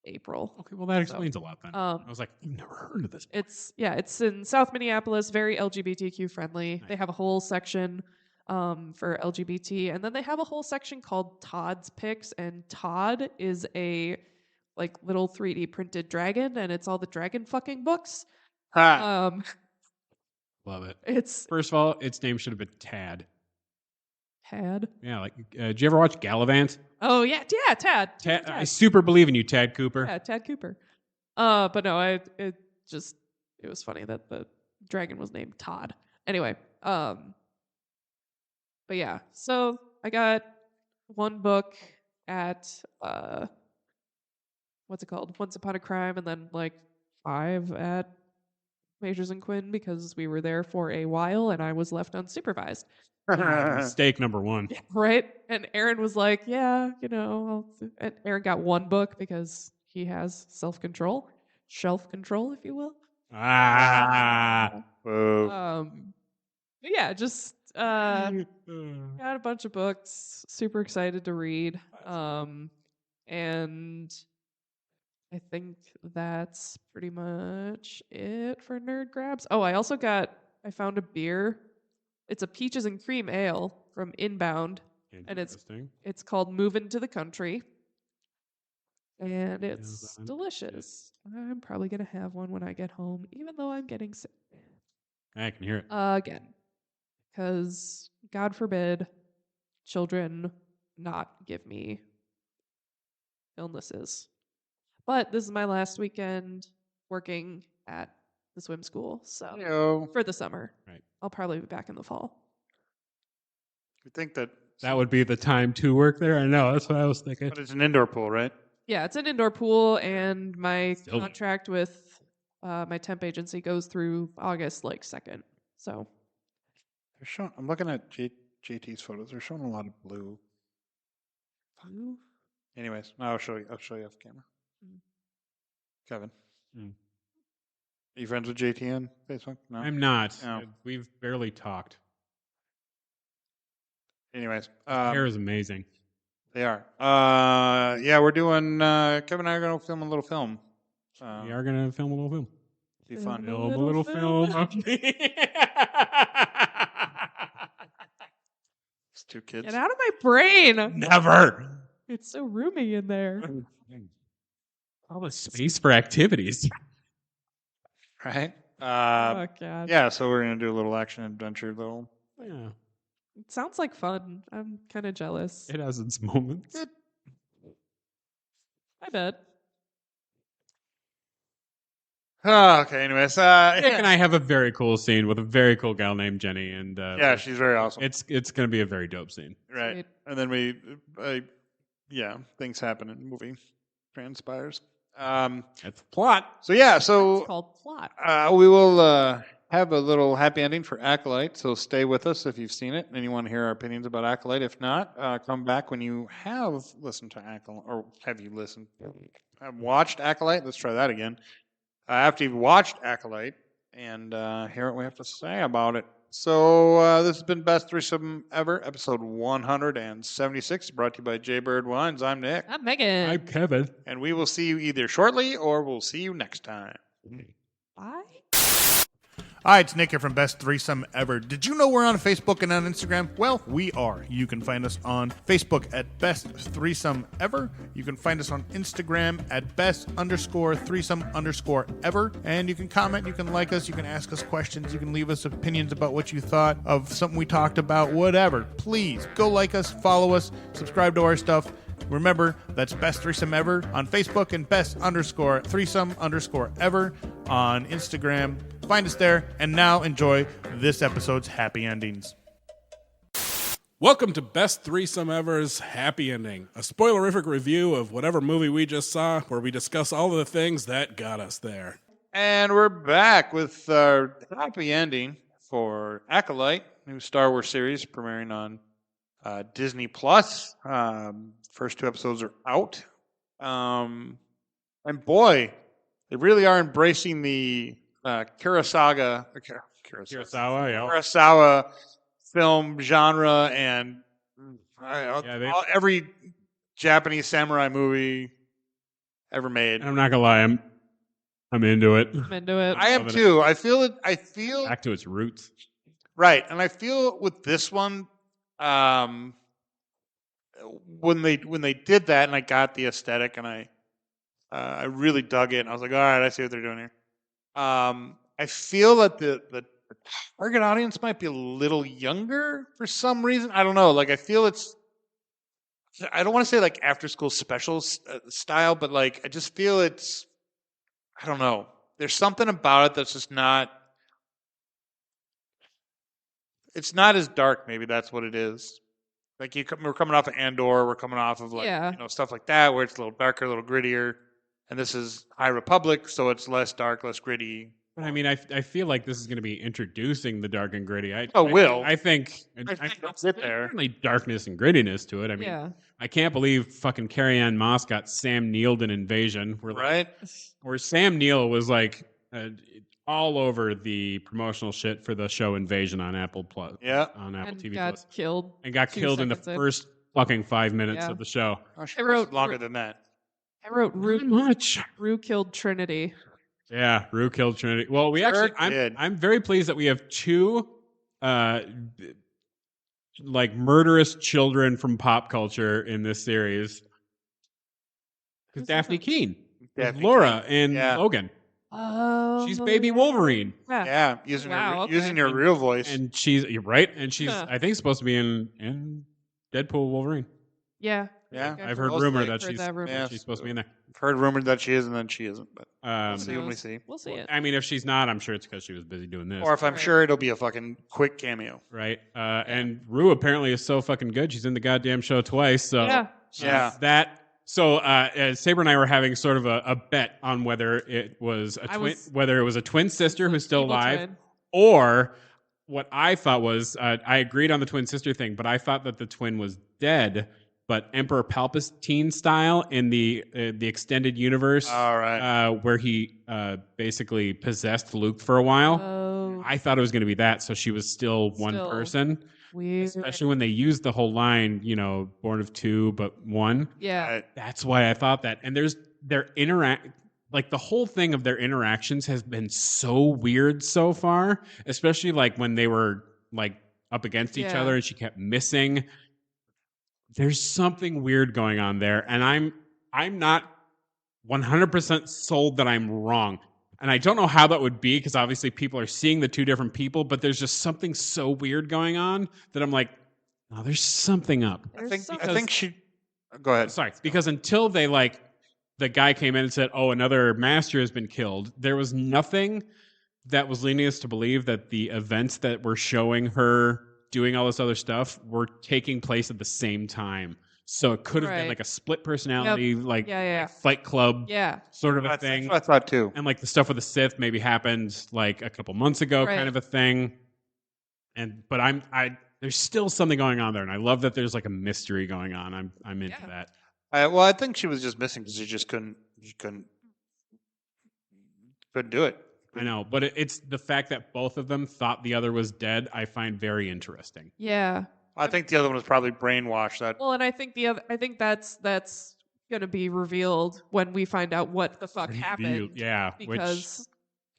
April. Okay, well that explains a lot then. I was like, I've never heard of this. It's in South Minneapolis, very LGBTQ friendly. Nice. They have a whole section for LGBT, and then they have a whole section called Todd's Picks, and Todd is a like little 3D printed dragon, and it's all the dragon fucking books. Ha. Love it. It's First of all, its name should have been Tad. Tad. Yeah, like, did you ever watch Gallivant? Oh yeah, Tad. Tad. I super believe in you, Tad Cooper. Yeah, Tad Cooper. But no, it was funny that the dragon was named Todd. Anyway, but yeah, so I got one book at what's it called? Once Upon a Crime, and then like 5 at Majors and Quinn because we were there for a while and I was left unsupervised. Mistake number 1. Yeah, right? And Aaron was like, yeah, and Aaron got one book because he has self-control, shelf control, if you will. Ah. Whoa. But yeah, just got a bunch of books, super excited to read. And I think that's pretty much it for nerd grabs. Oh, I found a beer. It's a peaches and cream ale from Inbound, and it's called Movin' to the Country, and it's delicious. I'm probably gonna have one when I get home, even though I'm getting sick. I can hear it. Again, because God forbid children not give me illnesses. But this is my last weekend working at the swim school, so Yo. for the summer. Right. I'll probably be back in the fall. You think that would be the time to work there? I know, that's what I was thinking. But it's an indoor pool, right? Yeah, it's an indoor pool, and my Still. contract with my temp agency goes through August 2nd. So They're showing. I'm looking at JT's photos. They're showing a lot of blue. blue. Anyways, I'll show you off camera. Kevin. Mm. Are you friends with JT on Facebook? No. I'm not. No. We've barely talked. Anyways, Hair is amazing. they are. Yeah, we're doing. Kevin and I are going to film a little film. We are going to film a little film. Be fun. Film a little film of me. It's 2 kids. Get out of my brain! Never. It's so roomy in there. All the space for activities. Right? Oh God. Yeah, so we're going to do a little action adventure, little. Yeah. It sounds like fun. I'm kind of jealous. It has its moments. I bet. Okay, anyways. Nick and I have a very cool scene with a very cool gal named Jenny, and yeah, she's very awesome. it's going to be a very dope scene. Right. Sweet. And then things happen and movie transpires. That's the plot. So yeah, It's so called plot. we will have a little happy ending for Acolyte. So stay with us if you've seen it and you want to hear our opinions about Acolyte. If not, come back when you have listened to Acolyte, or have you listened? Have watched Acolyte? Let's try that again. After you've watched Acolyte and hear what we have to say about it. So this has been Best Threesome Ever, episode 176, brought to you by Jaybird Wines. I'm Nick, I'm Megan. I'm Kevin. and we will see you either shortly or we'll see you next time. Bye. Hi, it's Nick here from Best Threesome Ever. Did you know we're on Facebook and on Instagram? Well, we are. You can find us on Facebook at Best Threesome Ever. You can find us on Instagram at Best_Threesome_Ever. And you can comment, you can like us, you can ask us questions, you can leave us opinions about what you thought of something we talked about, whatever. Please go like us, follow us, subscribe to our stuff. Remember, that's Best Threesome Ever on Facebook and Best_Threesome_Ever on Instagram. Find us there, and now enjoy this episode's happy endings. Welcome to Best Threesome Ever's Happy Ending, a spoilerific review of whatever movie we just saw, where we discuss all of the things that got us there. And we're back with our happy ending for Acolyte, new Star Wars series premiering on Disney Plus. First 2 episodes are out. And boy, they really are embracing the Kurosawa film genre and every Japanese samurai movie ever made. And I'm not gonna lie, I'm into it. I'm into it. I am too. I feel Back to its roots. right, and I feel with this one, when they did that, and I got the aesthetic, and I really dug it, and I was like, all right, I see what they're doing here. I feel that the target audience might be a little younger for some reason. I don't know. Like, I feel I don't want to say like after school special style, but like I just feel I don't know. There's something about it that's just not. It's not as dark. Maybe that's what it is. Like we're coming off of Andor, we're coming off of stuff like that, where it's a little darker, a little grittier, and this is High Republic, so it's less dark, less gritty. I mean, I feel like this is going to be introducing the dark and gritty. I think it's there. Certainly darkness and grittiness to it. I mean, I can't believe fucking Carrie-Anne Moss got Sam Neill in Invasion. Where Sam Neill was like all over the promotional shit for the show Invasion on Apple Plus. Yeah, on Apple TV got Plus. Killed. And got killed in the first fucking 5 minutes of the show. I wrote longer than that. I wrote Rue killed Trinity. Yeah, Rue killed Trinity. Well, I'm very pleased that we have 2 like murderous children from pop culture in this series. Because Daphne Keane, Laura and Logan. Oh, she's baby Wolverine. Yeah, using your real voice. And you're right, and she's I think supposed to be in Deadpool Wolverine. Yeah. I've heard rumor that she's supposed to be in there. I've heard rumored that she is, and then she isn't. But we'll see when we see. We'll see it. I mean, if she's not, I'm sure it's because she was busy doing this. Or if I'm sure it'll be a fucking quick cameo. Right. And Rue apparently is so fucking good. She's in the goddamn show twice. So that. So Saber and I were having sort of a bet on whether it was a twin sister who's still alive, or what I thought was I agreed on the twin sister thing, but I thought that the twin was dead. But Emperor Palpatine style in the extended universe, where he basically possessed Luke for a while. Oh. I thought it was going to be that, so she was still one person. Weird. Especially when they used the whole line, born of 2 but 1. Yeah, that's why I thought that. And their like the whole thing of their interactions has been so weird so far, especially like when they were like up against each other and she kept missing. There's something weird going on there, and I'm not 100% sold that I'm wrong. And I don't know how that would be, because obviously people are seeing the 2 different people, but there's just something so weird going on that I'm like, oh, there's something up. I think she... Go ahead. Sorry, because until they the guy came in and said, oh, another master has been killed, there was nothing that was leading us to believe that the events that were showing her doing all this other stuff were taking place at the same time. So it could have been like a split personality, like Fight Club sort of a thing. That's what I thought too. And like the stuff with the Sith maybe happened like a couple months ago, kind of a thing. But there's still something going on there, and I love that there's like a mystery going on. I'm into that. Well, I think she was just missing because she just couldn't do it. I know, but it's the fact that both of them thought the other was dead. I find very interesting. Yeah, I think the other one was probably brainwashed. And I think that's going to be revealed when we find out what the fuck happened. Yeah, because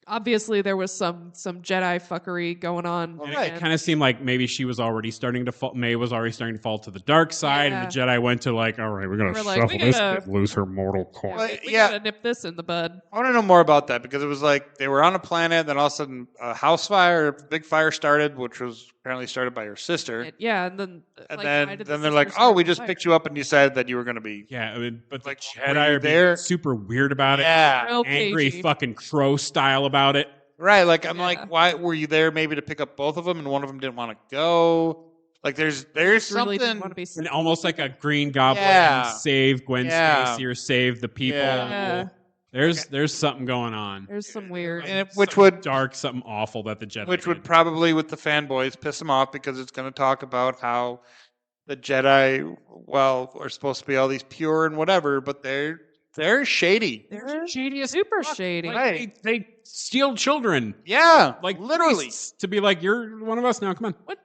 obviously there was some Jedi fuckery going on. And Right. it kind of seemed like maybe she was already starting to fall. May was already starting to fall to the dark side, and the Jedi went to like, all right, we're gonna We're like, shuffle we this gotta- kid, lose her mortal coil. Well, We yeah. gotta nip this in the bud. I want to know more about that because it was like they were on a planet, and then all of a sudden a house fire, a big fire started, which was apparently started by her sister. And then And like, why then, did the they're like, sister "Oh, start we the just fire? picked you up and decided that you were going to be." Yeah, I mean, but Like, the were Jedi you are being there? super weird about it. Yeah, Real Angry cagey. fucking crow style about it. right. Like I'm Yeah. like, why were you there? Maybe to pick up both of them, and one of them didn't want to go. Like there's Really something. didn't want to be. And almost like a Green Goblin Yeah. save Gwen Yeah. Stacy or save the people. Yeah. There's something going on. There's some weird. And which Something would dark, something awful that the Jedi which would did. probably with the fanboys piss them off because it's going to talk about how the Jedi, well, are supposed to be all these pure and whatever, but they're shady. They're shady as super fuck. shady. Like, Right. they steal children. Yeah, Like literally, priests, to be like, you're one of us now. Come on. What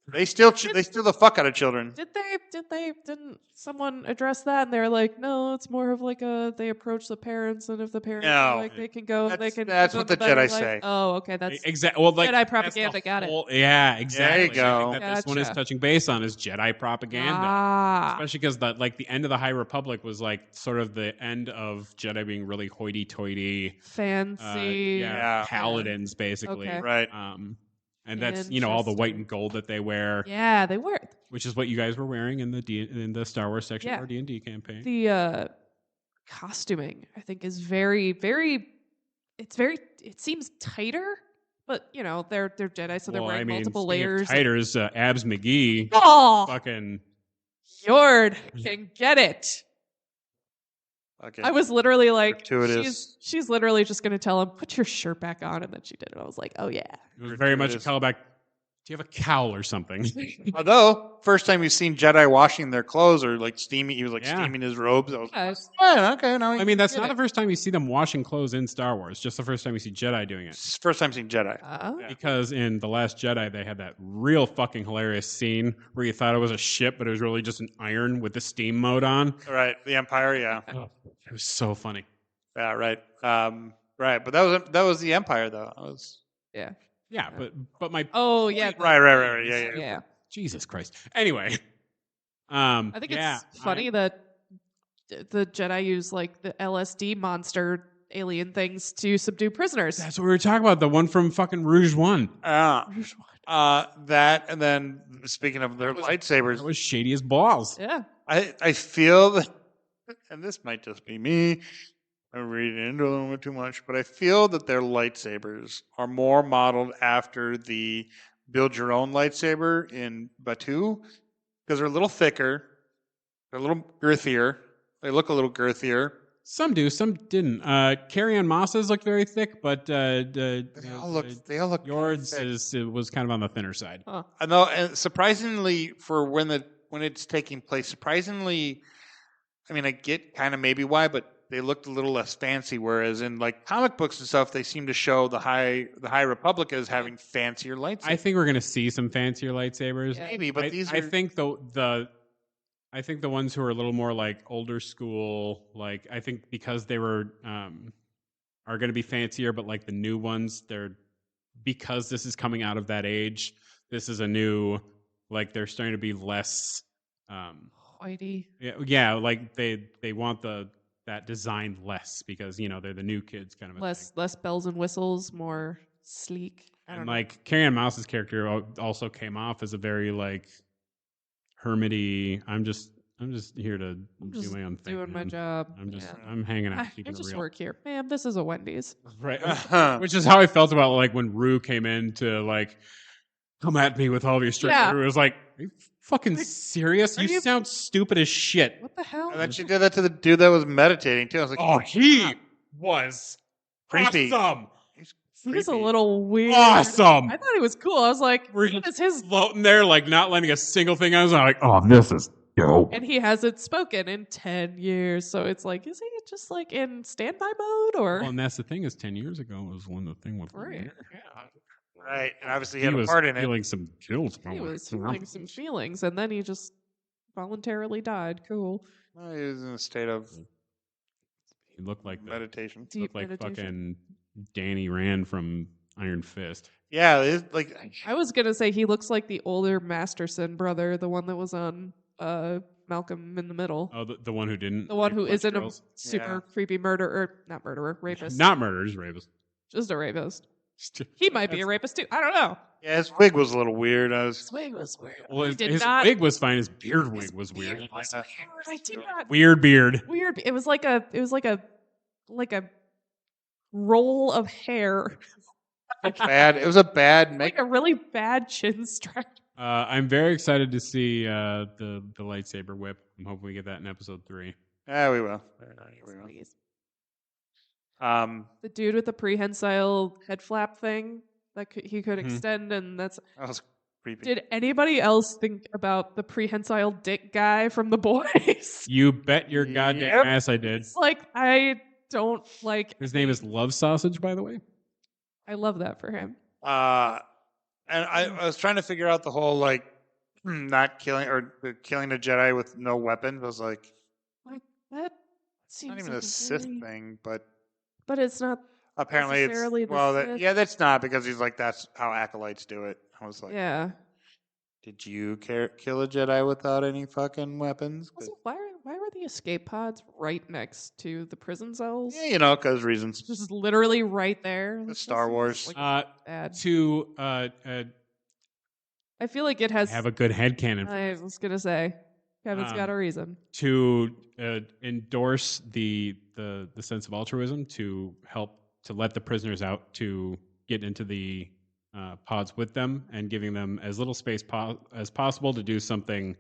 they steal the fuck out of children. didn't someone address that? And they're like, no, it's more of like they approach the parents, and if the parents are No. like they can go, and they can. That's give what them the a better Jedi life. say. Oh, okay, that's Exactly. Well, like Jedi that's the propaganda, got it. whole- Yeah, exactly. I go. think that this one is Gotcha. touching base on is Jedi propaganda. Ah, Especially because the end of the High Republic was like sort of the end of Jedi being really hoity-toity, fancy. Yeah. paladins basically. Okay. Right. And that's all the white and gold that they wear, Yeah, they were. which is what you guys were wearing in the Star Wars section Yeah. of our D&D campaign. The costuming, I think, is very, very. It seems tighter, but they're Jedi, so they're wearing multiple speaking of layers. Titers, Abs McGee, Oh, fucking Yord can get it. Okay. I was literally like, Gratuitous. she's literally just gonna tell him, put your shirt back on, and then she did it. I was like, oh yeah. it was very much a Gratuitous. callback. Do you have a cowl or something? Although first time you've seen Jedi washing their clothes or like steaming, he was like Yeah. steaming his robes. I was Yeah, it's- yeah, okay. Now I mean, that's get not it. the first time you see them washing clothes in Star Wars. Just the first time you see Jedi doing it. it's first time seeing Jedi. yeah. Because in The Last Jedi, they had that real fucking hilarious scene where you thought it was a ship, but it was really just an iron with the steam mode on. Right. The Empire. Yeah. It was so funny. Yeah. Right. Right. But that was the Empire though. That was Yeah, but my Oh yeah. right. Yeah. Yeah. Jesus Christ. Anyway, I think yeah, it's funny that the Jedi use like the LSD monster alien things to subdue prisoners. That's what we were talking about. The one from fucking Rouge One. That and then speaking of their That lightsabers, was shady as balls. Yeah. I feel that, and this might just be me. I'm reading into it a little bit too much, but I feel that their lightsabers are more modeled after the build your own lightsaber in Batu because they're a little thicker, they're a little girthier, they look a little girthier. Some do, some didn't. Carrion Moss's look very thick, but They all look yours thick. was kind of on the thinner side. Huh. I know, and surprisingly, for when it's taking place, surprisingly, I mean, I get kind of maybe why, but they looked a little less fancy. Whereas in like comic books and stuff, they seem to show the High Republic as having fancier lightsabers. I think we're gonna see some fancier lightsabers. Yeah. Maybe, but these I are think I think the ones who are a little more like older school, like I think because they were are going to be fancier, but like the new ones, because this is coming out of that age. This is a new, like they're starting to be less. Whitey. Yeah, like they want that design less because they're the new kids kind of a thing. Less bells and whistles, more sleek. I don't And know. like Carrie-Ann Mouse's character also came off as a very like hermity. I'm just here to I'm do just my own thing. doing my man. job. I'm hanging out, I keeping it just real. work here, ma'am. This is a Wendy's. Right. Which is how I felt about like when Rue came in to like come at me with all of your strength. Yeah. Rue was like, "Are you fucking serious? are You you- sound stupid as shit." What the hell? and then she did that to the dude that was meditating too. I was like, Oh, he was Creepy. awesome. He was a creepy. little weird. Awesome. I thought he was cool. I was like, We're what is his? floating there, like not letting a single thing out. I was like, "Oh, this is dope." And he hasn't spoken in 10 years. So it's like, is he just like in standby mode or? Well, and that's the thing is 10 years ago was when the thing was Right. right, and obviously he He had a was part in it. feeling some guilt. He was feeling some feelings and then he just voluntarily died. Cool. Well, he was in a state of He looked like Deep like meditation. fucking Danny Rand from Iron Fist. Yeah, it's like I was gonna say he looks like the older Masterson brother, the one that was on Malcolm in the Middle. Oh, the one who didn't. The one rape who a bunch of isn't a girls? super creepy not murderer, rapist. Not murder, just rapist. Just a rapist. He might be a rapist too. I don't know. yeah, his wig was a little weird. His wig was weird. Well, I his, did his not. wig was fine. His beard wig was weird. Beard was weird. I did not. Weird beard. Weird. It was like a roll of hair. bad. It was a bad make. Like a really bad chin strap. I'm very excited to see the lightsaber whip. I'm hoping we get that in episode 3. Yeah, we will. We will. Please. Um, The dude with the prehensile head flap thing that he could Mhm. extend, and that's. that was creepy. Did anybody else think about the prehensile dick guy from The Boys? You bet your goddamn Yep. ass I did. It's like I don't like. His name is Love Sausage, by the way. I love that for him. And I was trying to figure out the whole like not killing or killing a Jedi with no weapon. I was like, Like that seems not even like a Sith very- thing, but it's not. apparently it's necessarily the well, Sith. that's not because he's like that's how acolytes do it. I was like, Yeah. did you kill a Jedi without any fucking weapons? 'Cause- Also, why were the escape pods right next to the prison cells? yeah, because reasons. Just literally right there. It's That Star seems Wars. like bad. To I feel like it has. have a good headcanon. I was gonna say, Kevin's got a Um, reason. To endorse the sense of altruism, to help to let the prisoners out, to get into the pods with them, and giving them as little space as possible to do something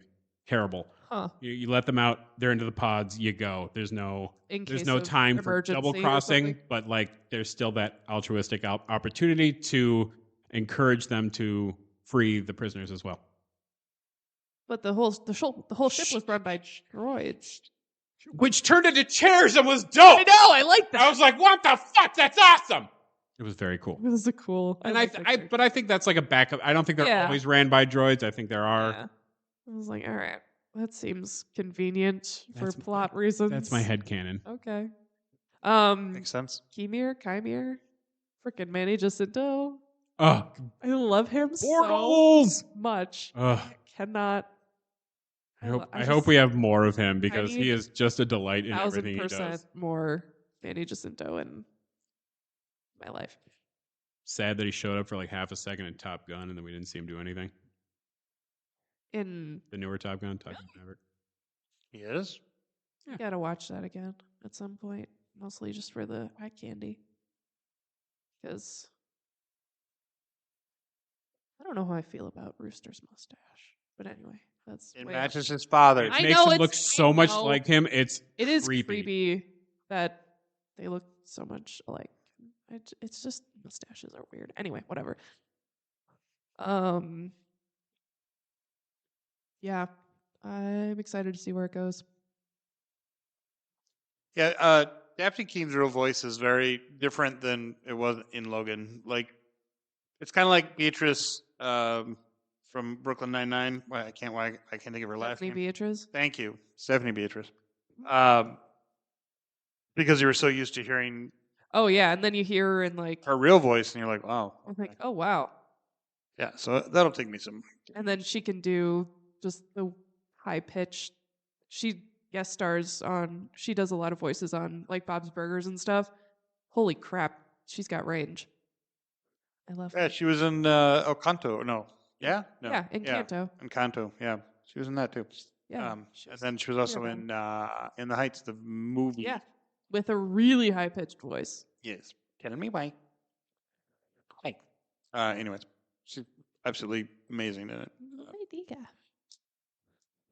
terrible. Huh. You let them out, they're into the pods, you go. There's no Case no of time for emergency double or crossing, something. but like there's still that altruistic opportunity to encourage them to free the prisoners as well. But the whole ship was run by droids. Which turned into chairs and was dope. I know. I like that. I was like, "What the fuck? That's awesome!" It was very cool. This is cool. And like that character. but I think that's like a backup. I don't think they're Yeah. always ran by droids. I think there are. Yeah. I was like, all right, that seems convenient for That's- plot reasons. That's my headcanon. Okay. Makes sense. Chimere, freaking Manny Jacinto. Oh, I love him portals! so much. Ugh. I cannot. I hope we have more of him because he need is just a delight in everything he 1,000% does. more Manny Jacinto in my life. Sad that he showed up for like half a second in Top Gun and then we didn't see him do anything. In The newer Top Gun, Top Gun Maverick. He is. I gotta watch that again at some point, mostly just for the eye candy. Because I don't know how I feel about Rooster's mustache, but anyway, that's It way matches his father. It I makes know him look it's- so I much know. like him. It's It is creepy. creepy that they look so much alike. It's just mustaches are weird. Anyway, whatever. Yeah, I'm excited to see where it goes. Yeah, Daphne Keene's real voice is very different than it was in Logan. Like, it's kind of like Beatrice from Brooklyn Nine-Nine. I can't think of her last Stephanie name. Beatrice. Thank you, Stephanie Beatrice. Because you were so used to hearing Oh yeah, and then you hear her in like, her real voice, and you're like, wow. I'm like, oh wow. Yeah, so that'll take me some. And then she can do just the high pitched. She guest stars on. She does a lot of voices on like Bob's Burgers and stuff. Holy crap, she's got range. I love Yeah, her. she was in Encanto. No. Yeah? No. Yeah, Encanto. Encanto, yeah. She was in that too. Yeah, And she's then she was also great in The Heights, the movie. Yeah, with a really high pitched voice. Yes. Telling me why. Hi. Anyways, she's absolutely amazing in it.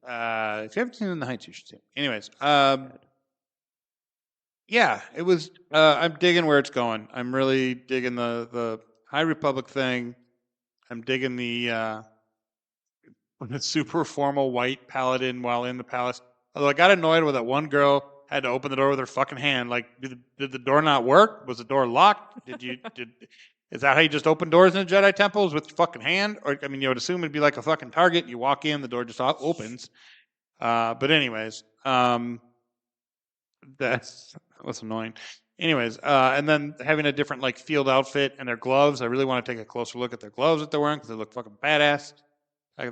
If you haven't seen In the Heights, you should see it. Anyways, yeah, it was. I'm digging where it's going. I'm really digging the High Republic thing. I'm digging the super formal white paladin while in the palace. Although I got annoyed with that one girl had to open the door with her fucking hand. Like, did the door not work? Was the door locked? Is that how you just open doors in the Jedi temples with your fucking hand? Or I mean, you would assume it'd be like a fucking target. You walk in, the door just opens. But anyways, that was annoying. Anyways, and then having a different like field outfit and their gloves. I really want to take a closer look at their gloves that they're wearing because they look fucking badass.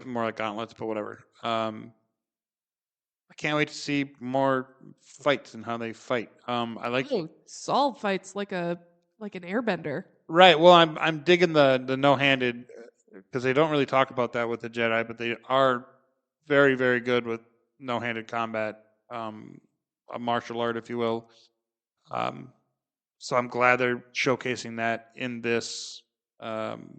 More like gauntlets, but whatever. I can't wait to see more fights and how they fight. I like Oh, Saul fights like an airbender. right. Well, I'm digging the no-handed because they don't really talk about that with the Jedi, but they are very very good with no-handed combat, a martial art, if you will. So I'm glad they're showcasing that in this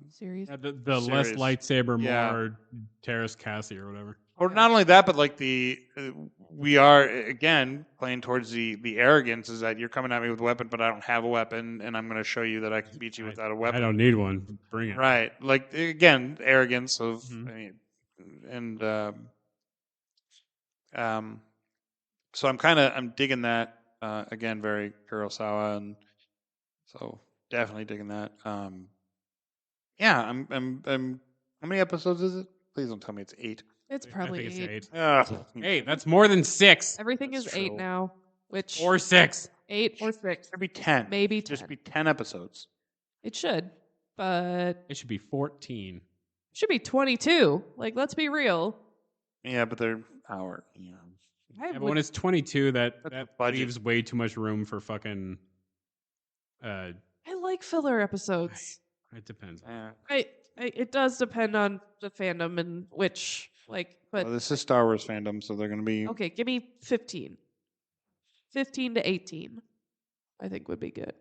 Series. Yeah, the less Series. lightsaber, Yeah. more Terrace Cassie or whatever. Or not only that, but like we are again playing towards the arrogance is that you're coming at me with a weapon, but I don't have a weapon, and I'm going to show you that I can beat you without a weapon. I don't need one. Bring it. Right, like again, arrogance of, Mhm. I mean, and so I'm digging that again, very Kurosawa, and so definitely digging that. Yeah, I'm. How many episodes is it? Please don't tell me it's 8. It's I probably think it's 8. Ugh. Hey, that's more than 6. Everything That's is 8 true. now, which Or 6. 8 or 6, Should be 10. maybe Just 10. be 10 episodes. It should, but It should be 14. should be 22. Like, let's be real. Yeah, but they're hour. Yeah. I Yeah, but would- when it's 22, That's the that budget. leaves way too much room for fucking. I like filler episodes. It depends. Yeah. It does depend on the fandom and which, like, but Well, this is Star Wars fandom, so they're going to be. okay, give me 15. 15 to 18, I think would be good.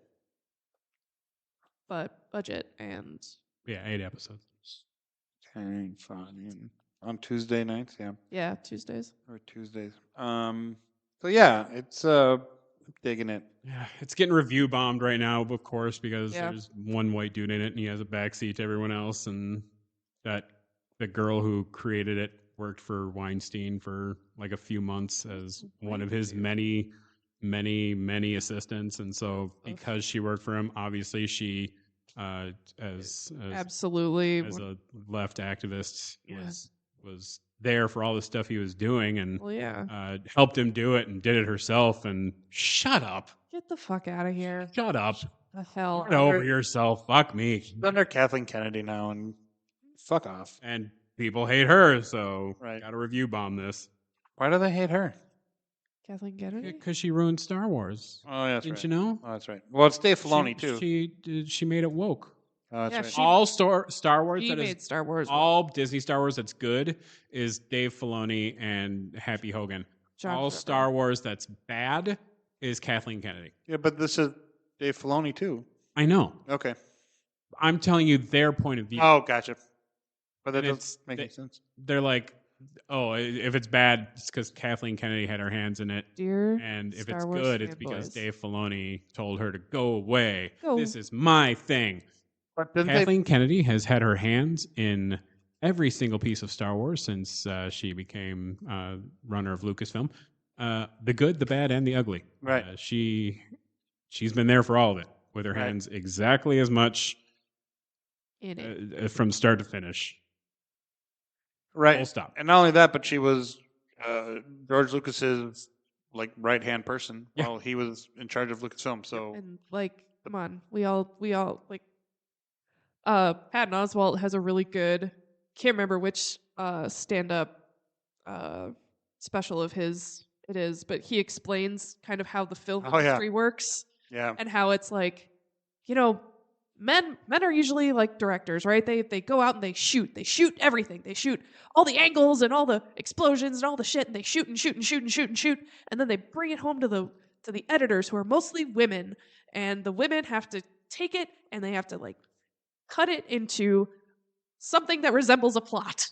But budget and Yeah, 8 episodes. Okay, fine. On Tuesday nights, yeah, yeah, Tuesdays. or Tuesdays. So yeah, it's I'm digging it. Yeah, it's getting review bombed right now, of course, because Yeah. there's one white dude in it and he has a backseat to everyone else, and that the girl who created it worked for Weinstein for like a few months as one of his many assistants, and so because she worked for him, obviously she, as Absolutely. as a left activist, Yeah. was there for all the stuff he was doing and Well, yeah. helped him do it and did it herself. And shut up. Get the fuck out of here. Shut up. The hell. Get over yourself. Fuck me. She's under Kathleen Kennedy now, and fuck off. And people hate her, so Right. gotta review bomb this. Why do they hate her? Kathleen Kennedy? Because she ruined Star Wars. Oh, yeah, that's Didn't right. you know? Oh, that's right. Well, it's Dave Filoni too. She made it woke. Oh, that's Yeah, right. she- All Star Wars She that is made Star Wars. all Disney Star Wars that's good is Dave Filoni and Happy Hogan. Jon all Favreau. Star Wars that's bad is Kathleen Kennedy. Yeah, but this is Dave Filoni too. I know. Okay. I'm telling you their point of view. Oh, gotcha. But that And doesn't make any sense. They're like, oh, if it's bad, it's because Kathleen Kennedy had her hands in it. Dear And if Star it's Wars good, it's because fanboys. Dave Filoni told her to go away. Go. This is my thing. But didn't Kathleen Kennedy has had her hands in every single piece of Star Wars since she became runner of Lucasfilm. The good, the bad, and the ugly. Right. She's been there for all of it with her Right. hands exactly as much In it. from start to finish. right? Full stop. And not only that, but she was George Lucas's like right hand person Yeah. while he was in charge of Lucasfilm. So And like, come on, we all like. Patton Oswalt has a really good. Can't remember which stand-up special of his it is, but he explains kind of how the film Oh, yeah. industry works yeah, and how it's like, you know, men are usually like directors, right? They go out and they shoot everything, they shoot all the angles and all the explosions and all the shit, and they shoot and shoot and shoot and shoot and shoot, and then they bring it home to the editors, who are mostly women, and the women have to take it and they have to like cut it into something that resembles a plot.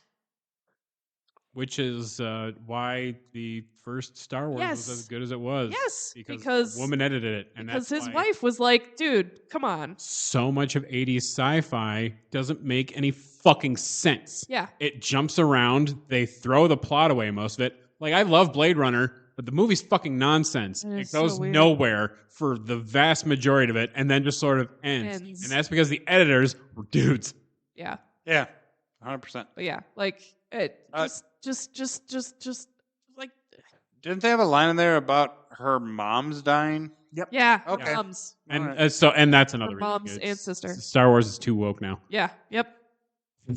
Which is why the first Star Wars was Yes. as good as it was. Yes, because because- a woman edited it, and Because that's his why wife was like, dude, come on. so much of 80s sci-fi doesn't make any fucking sense. Yeah. It jumps around. They throw the plot away most of it. Like, I love Blade Runner, but the movie's fucking nonsense. It It is so goes weird. nowhere for the vast majority of it, and then just sort of ends. Ends. And that's because the editors were dudes. Yeah. yeah, 100%. But yeah, like it Uh, just like Didn't they have a line in there about her mom's dying? Yeah, Okay. her moms. And Alright. and that's another Her reason. mom's It's- and sister. Star Wars is too woke now. Yeah, yep.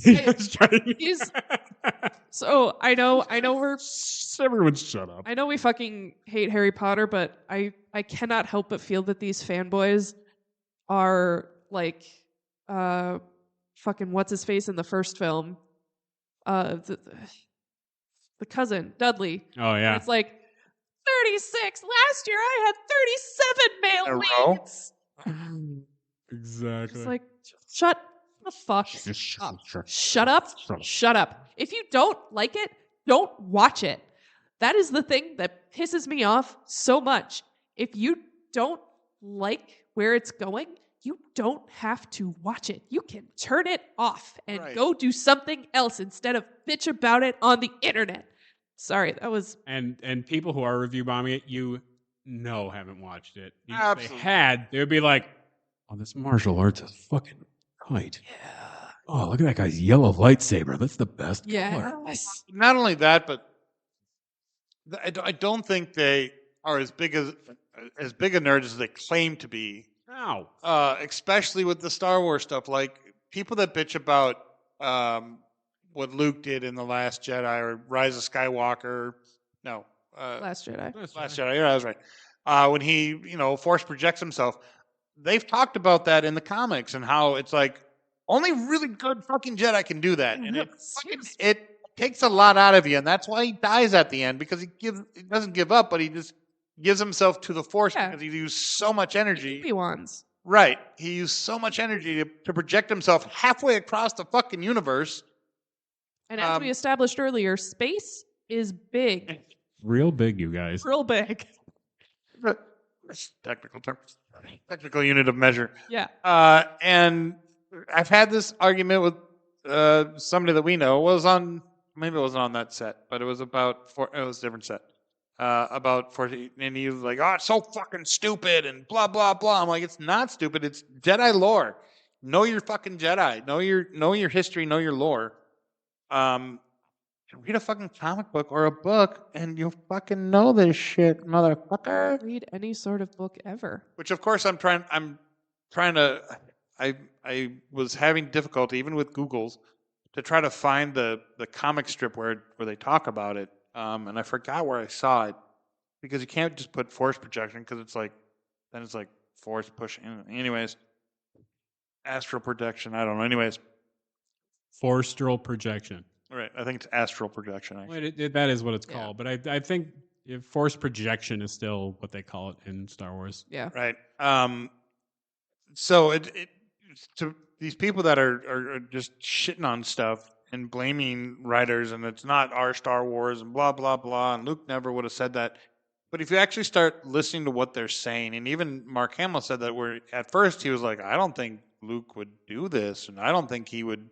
He's trying- He's- So I know we're Everyone shut up. I know we fucking hate Harry Potter, but I cannot help but feel that these fanboys are like fucking what's his face in the first film, the cousin Dudley. Oh And yeah. it's like 36. Last year I had 37 A male row? leads. Exactly. It's like shut the fuck up. Shut up. Shut up. If you don't like it, don't watch it. That is the thing that pisses me off so much. If you don't like where it's going, you don't have to watch it. You can turn it off and Right. go do something else instead of bitch about it on the internet. Sorry, that was And people who are review bombing it, you know, haven't watched it. If they Absolutely. had, they would be like, "Oh, this martial arts is fucking tight. Oh, look at that guy's yellow lightsaber. That's the best color." yes. Not only that, but I don't think they are as big a nerd as they claim to be. Ow. Especially with the Star Wars stuff, like people that bitch about what Luke did in the Last Jedi or Rise of Skywalker. No, Last Jedi. Last Jedi. Yeah, I was right. When he, force projects himself, they've talked about that in the comics and how it's like only really good fucking Jedi can do that, and it takes a lot out of you, and that's why he dies at the end because he doesn't give up, but he just gives himself to the Force because he used so much energy. Obi-Wan's. Right, he used so much energy to project himself halfway across the fucking universe. And as we established earlier, space is big. Real big, you guys. Real big. Technical term. Technical unit of measure. Yeah. And I've had this argument with somebody that we know. Maybe it wasn't on that set, but it was it was a different set. About 40, and he was like, "Oh, it's so fucking stupid," and blah blah blah. I'm like, "It's not stupid. It's Jedi lore. Know your fucking Jedi. Know your history. Know your lore. Read a fucking comic book or a book, and you'll fucking know this shit, motherfucker." Read any sort of book ever. Which, of course, I'm trying to. I was having difficulty even with Google's to try to find the comic strip where they talk about it, and I forgot where I saw it because you can't just put force projection because it's like force pushing. Anyways, astral projection. I don't know. Anyways, Forstral projection. right. I think it's astral projection. Actually. Wait, that is what it's called, but I think force projection is still what they call it in Star Wars. Yeah. Right. So it to these people that are just shitting on stuff and blaming writers, and it's not our Star Wars and blah blah blah, and Luke never would have said that. But if you actually start listening to what they're saying, and even Mark Hamill said that, where at first he was like, "I don't think Luke would do this, and I don't think he would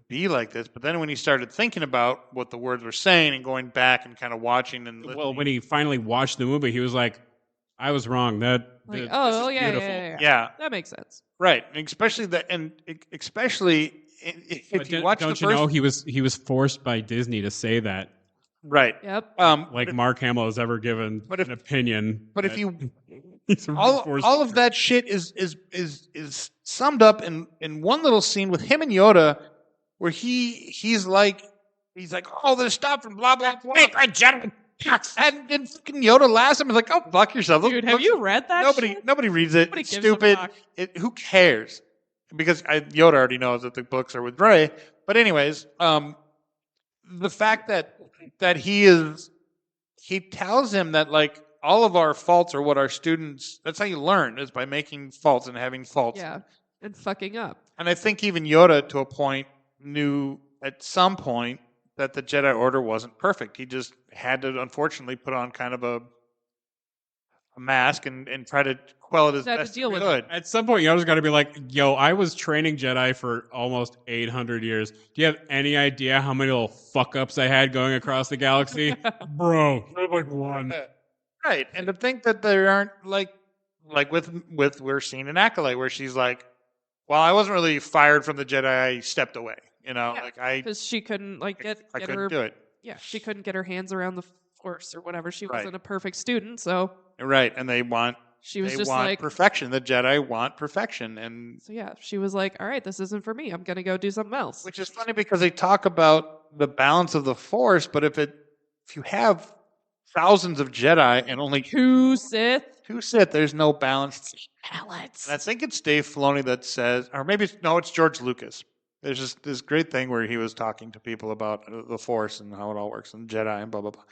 be like this." But then when he started thinking about what the words were saying and going back and kind of watching and listening, Well, when he finally watched the movie, he was like, "I was wrong. Like, this oh is yeah, beautiful." yeah, That makes sense. right, and especially if But you watch don't the you first, know he was forced by Disney to say that? right, Yep. Like Mark Hamill has ever given but if- an opinion. but if that you he's forced all of that shit is summed up in one little scene with him and Yoda, where he's like, "Oh, there's stuff and blah blah blah." And then fucking Yoda laughs at him and is like, "Oh, fuck yourself." Dude, have you read that shit? Nobody reads it. Nobody It's gives a stupid. fuck. Who cares? Because Yoda already knows that the books are with Rey. But anyways, the fact that he tells him that like all of our faults are what our students. That's how you learn, is by making faults and having faults. Yeah. And fucking up. And I think even Yoda, to a point, knew at some point that the Jedi Order wasn't perfect. He just had to, unfortunately, put on kind of a mask and try to quell it as Had to best he deal with could. At some point, Yoda's got to be like, "Yo, I was training Jedi for almost 800 years. Do you have any idea how many little fuck ups I had going across the galaxy, bro? Like one." Right, and to think that there aren't like with we're seeing an Acolyte where she's like, "Well, I wasn't really fired from the Jedi. I stepped away. Because she couldn't get I get couldn't her do it." Yeah, she couldn't get her hands around the Force or whatever. She Right. wasn't a perfect student, so Right, and they want She was just like, perfection. The Jedi want perfection, and so yeah, she was like, all right, this isn't for me. I'm gonna go do something else. which is funny because they talk about the balance of the Force, but if you have thousands of Jedi and only 2 Sith. there's no balance. Balance. And I think it's Dave Filoni that says, or maybe it's George Lucas. There's just this great thing where he was talking to people about the Force and how it all works and Jedi and blah blah blah.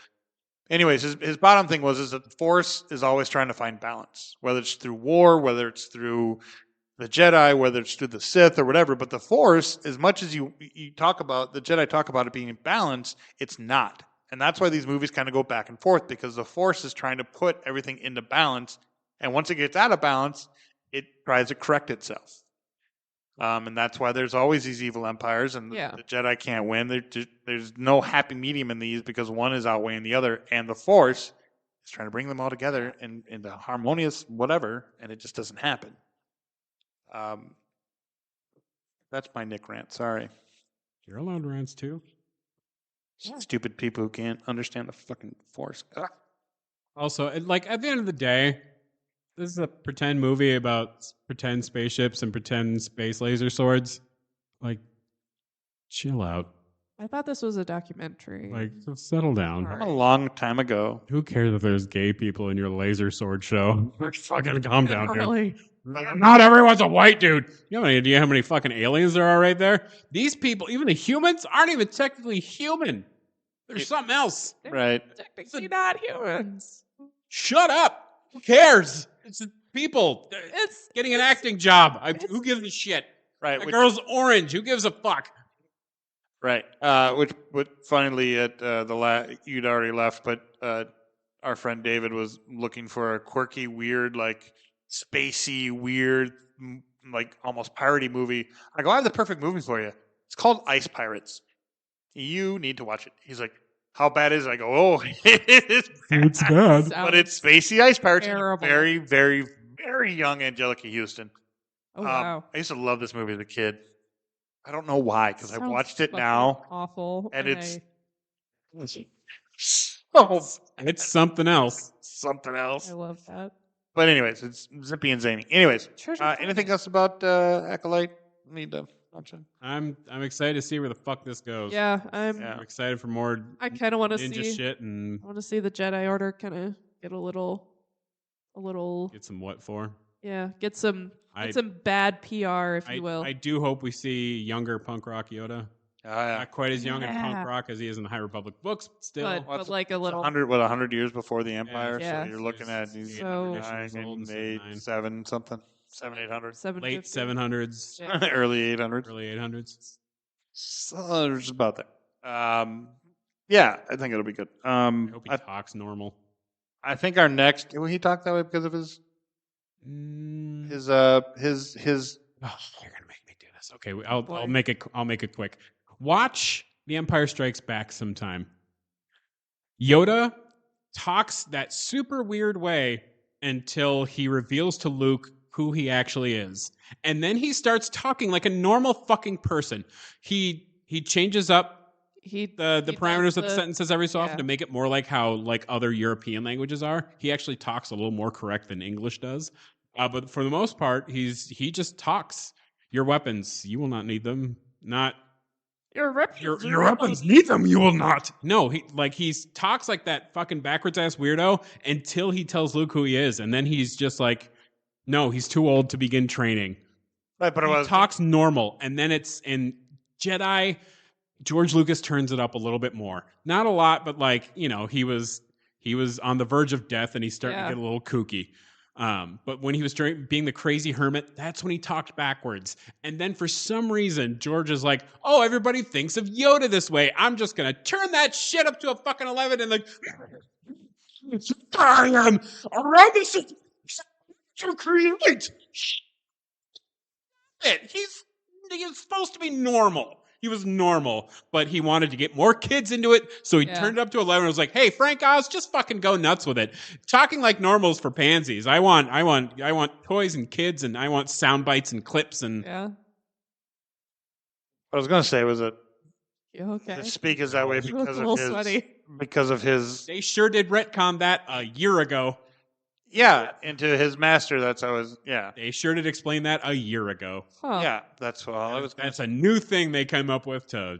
Anyways, his bottom thing is that the Force is always trying to find balance, whether it's through war, whether it's through the Jedi, whether it's through the Sith or whatever. But the Force, as much as you talk about, the Jedi talk about it being in balance, it's not. And that's why these movies kind of go back and forth, because the Force is trying to put everything into balance. And once it gets out of balance, it tries to correct itself. And that's why there's always these evil empires, and the Jedi can't win. There's no happy medium in these because one is outweighing the other, and the Force is trying to bring them all together into harmonious whatever, and it just doesn't happen. That's my Nick rant. Sorry. You're allowed rants too. Stupid people who can't understand the fucking Force. Ugh. Also, like at the end of the day, this is a pretend movie about pretend spaceships and pretend space laser swords. Like, chill out. I thought this was a documentary. Like, settle down. A long time ago. Who cares if there's gay people in your laser sword show? Fucking calm down, dude. Really? Not everyone's a white dude. You have any idea how many fucking aliens there are right there? These people, even the humans, aren't even technically human. There's something else. Right. Technically not humans. Shut up. Who cares? It's people. It's getting an acting job. Who gives a shit? Right. The girl's orange. Who gives a fuck? Right. Which finally at you'd already left, but our friend David was looking for a quirky, weird, like spacey, weird, like almost piratey movie. I go, I have the perfect movie for you. It's called Ice Pirates. You need to watch it. He's like, how bad is it? I go, oh, it's bad. But it's spacey Ice Pirates. Terrible. Very, very, very young Angelica Houston. Oh, wow. I used to love this movie as a kid. I don't know why, because I Sounds watched it fucking now. Awful. And it's something else. Something else. I love that. But anyways, it's zippy and zany. Anyways, anything else about Acolyte? Need to watch it. I'm excited to see where the fuck this goes. Yeah, I'm excited for more. I kind of want to ninja see shit and I want to see the Jedi Order kind of get a little. Get some what for? Yeah, get some bad PR, if you will. I do hope we see younger punk rock Yoda. Not quite as young in punk rock as he is in the High Republic books, but still. But like a little 100 years before the Empire. Yeah. So you're looking at these So- 7, something, 800, Late 700s, early 800s. early 800s. So it's about there. Yeah, I think it'll be good. I hope he talks normal. I think our next. Will he talk that way because of his? His. Oh, you're gonna make me do this. Okay, I'll make it. I'll make it quick. Watch The Empire Strikes Back sometime. Yoda talks that super weird way until he reveals to Luke who he actually is, and then he starts talking like a normal fucking person. He changes up the parameters of the sentences every so often to make it more like how like other European languages are. He actually talks a little more correct than English does. But for the most part, he just talks. Your weapons, you will not need them. Not your weapons need them. You will not. No, he talks like that fucking backwards ass weirdo until he tells Luke who he is, and then he's just like, no, he's too old to begin training. Right, but he talks normal, and then it's in Jedi. George Lucas turns it up a little bit more. Not a lot, but like, you know, he was on the verge of death and he's starting to get a little kooky. But when he was being the crazy hermit, that's when he talked backwards. And then for some reason, George is like, oh, everybody thinks of Yoda this way. I'm just going to turn that shit up to a fucking 11 and like, I am around this to create. He's supposed to be normal. He was normal, but he wanted to get more kids into it, so he turned it up to 11 and was like, hey, Frank Oz, just fucking go nuts with it. Talking like normals for pansies. I want toys and kids, and I want sound bites and clips and What I was going to say was that okay. the speak is that way because of his sweaty. because of his They sure did retcon that a year ago. Yeah, into his master. That's how his. Yeah, They sure did explain that a year ago. Huh. yeah. That's all I was. That's a new thing they came up with to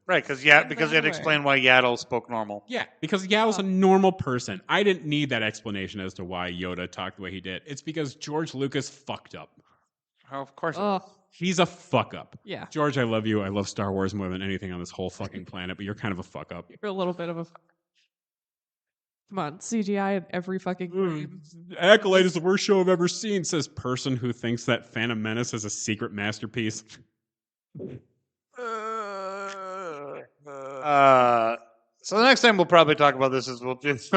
Right, because Take because that it away. explained why Yaddle spoke normal. yeah, because Yaddle's a normal person. I didn't need that explanation as to why Yoda talked the way he did. It's because George Lucas fucked up. Oh, of course. Oh, He's a fuck up. yeah. George, I love you. I love Star Wars more than anything on this whole fucking planet, but you're kind of a fuck up. You're a little bit of a. Come on, CGI in every fucking frame. Acolyte is the worst show I've ever seen, says person who thinks that Phantom Menace is a secret masterpiece. So the next time we'll probably talk about this is we'll just.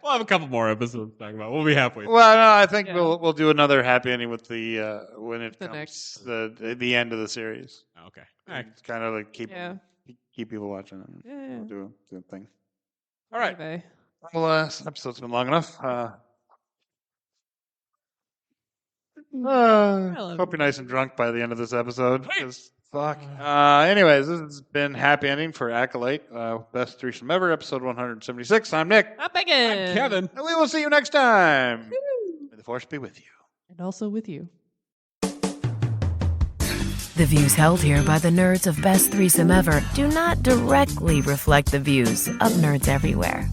We'll have a couple more episodes to talk about. We'll be halfway. Well, no, I think Yeah. we'll do another happy ending with the when it The comes next- the end of the series. Okay. All right. It's kind of like keep people watching it. Yeah. We'll do a thing. All right. Anyway. Well, this episode's been long enough. love Hope you. you're nice and drunk by the end of this episode. 'cause fuck. Anyways, this has been happy ending for Acolyte. Best threesome ever, episode 176. I'm Nick, I'm Megan. Kevin. and we will see you next time. May the force be with you. And also with you. The views held here by the nerds of Best Threesome Ever do not directly reflect the views of nerds everywhere.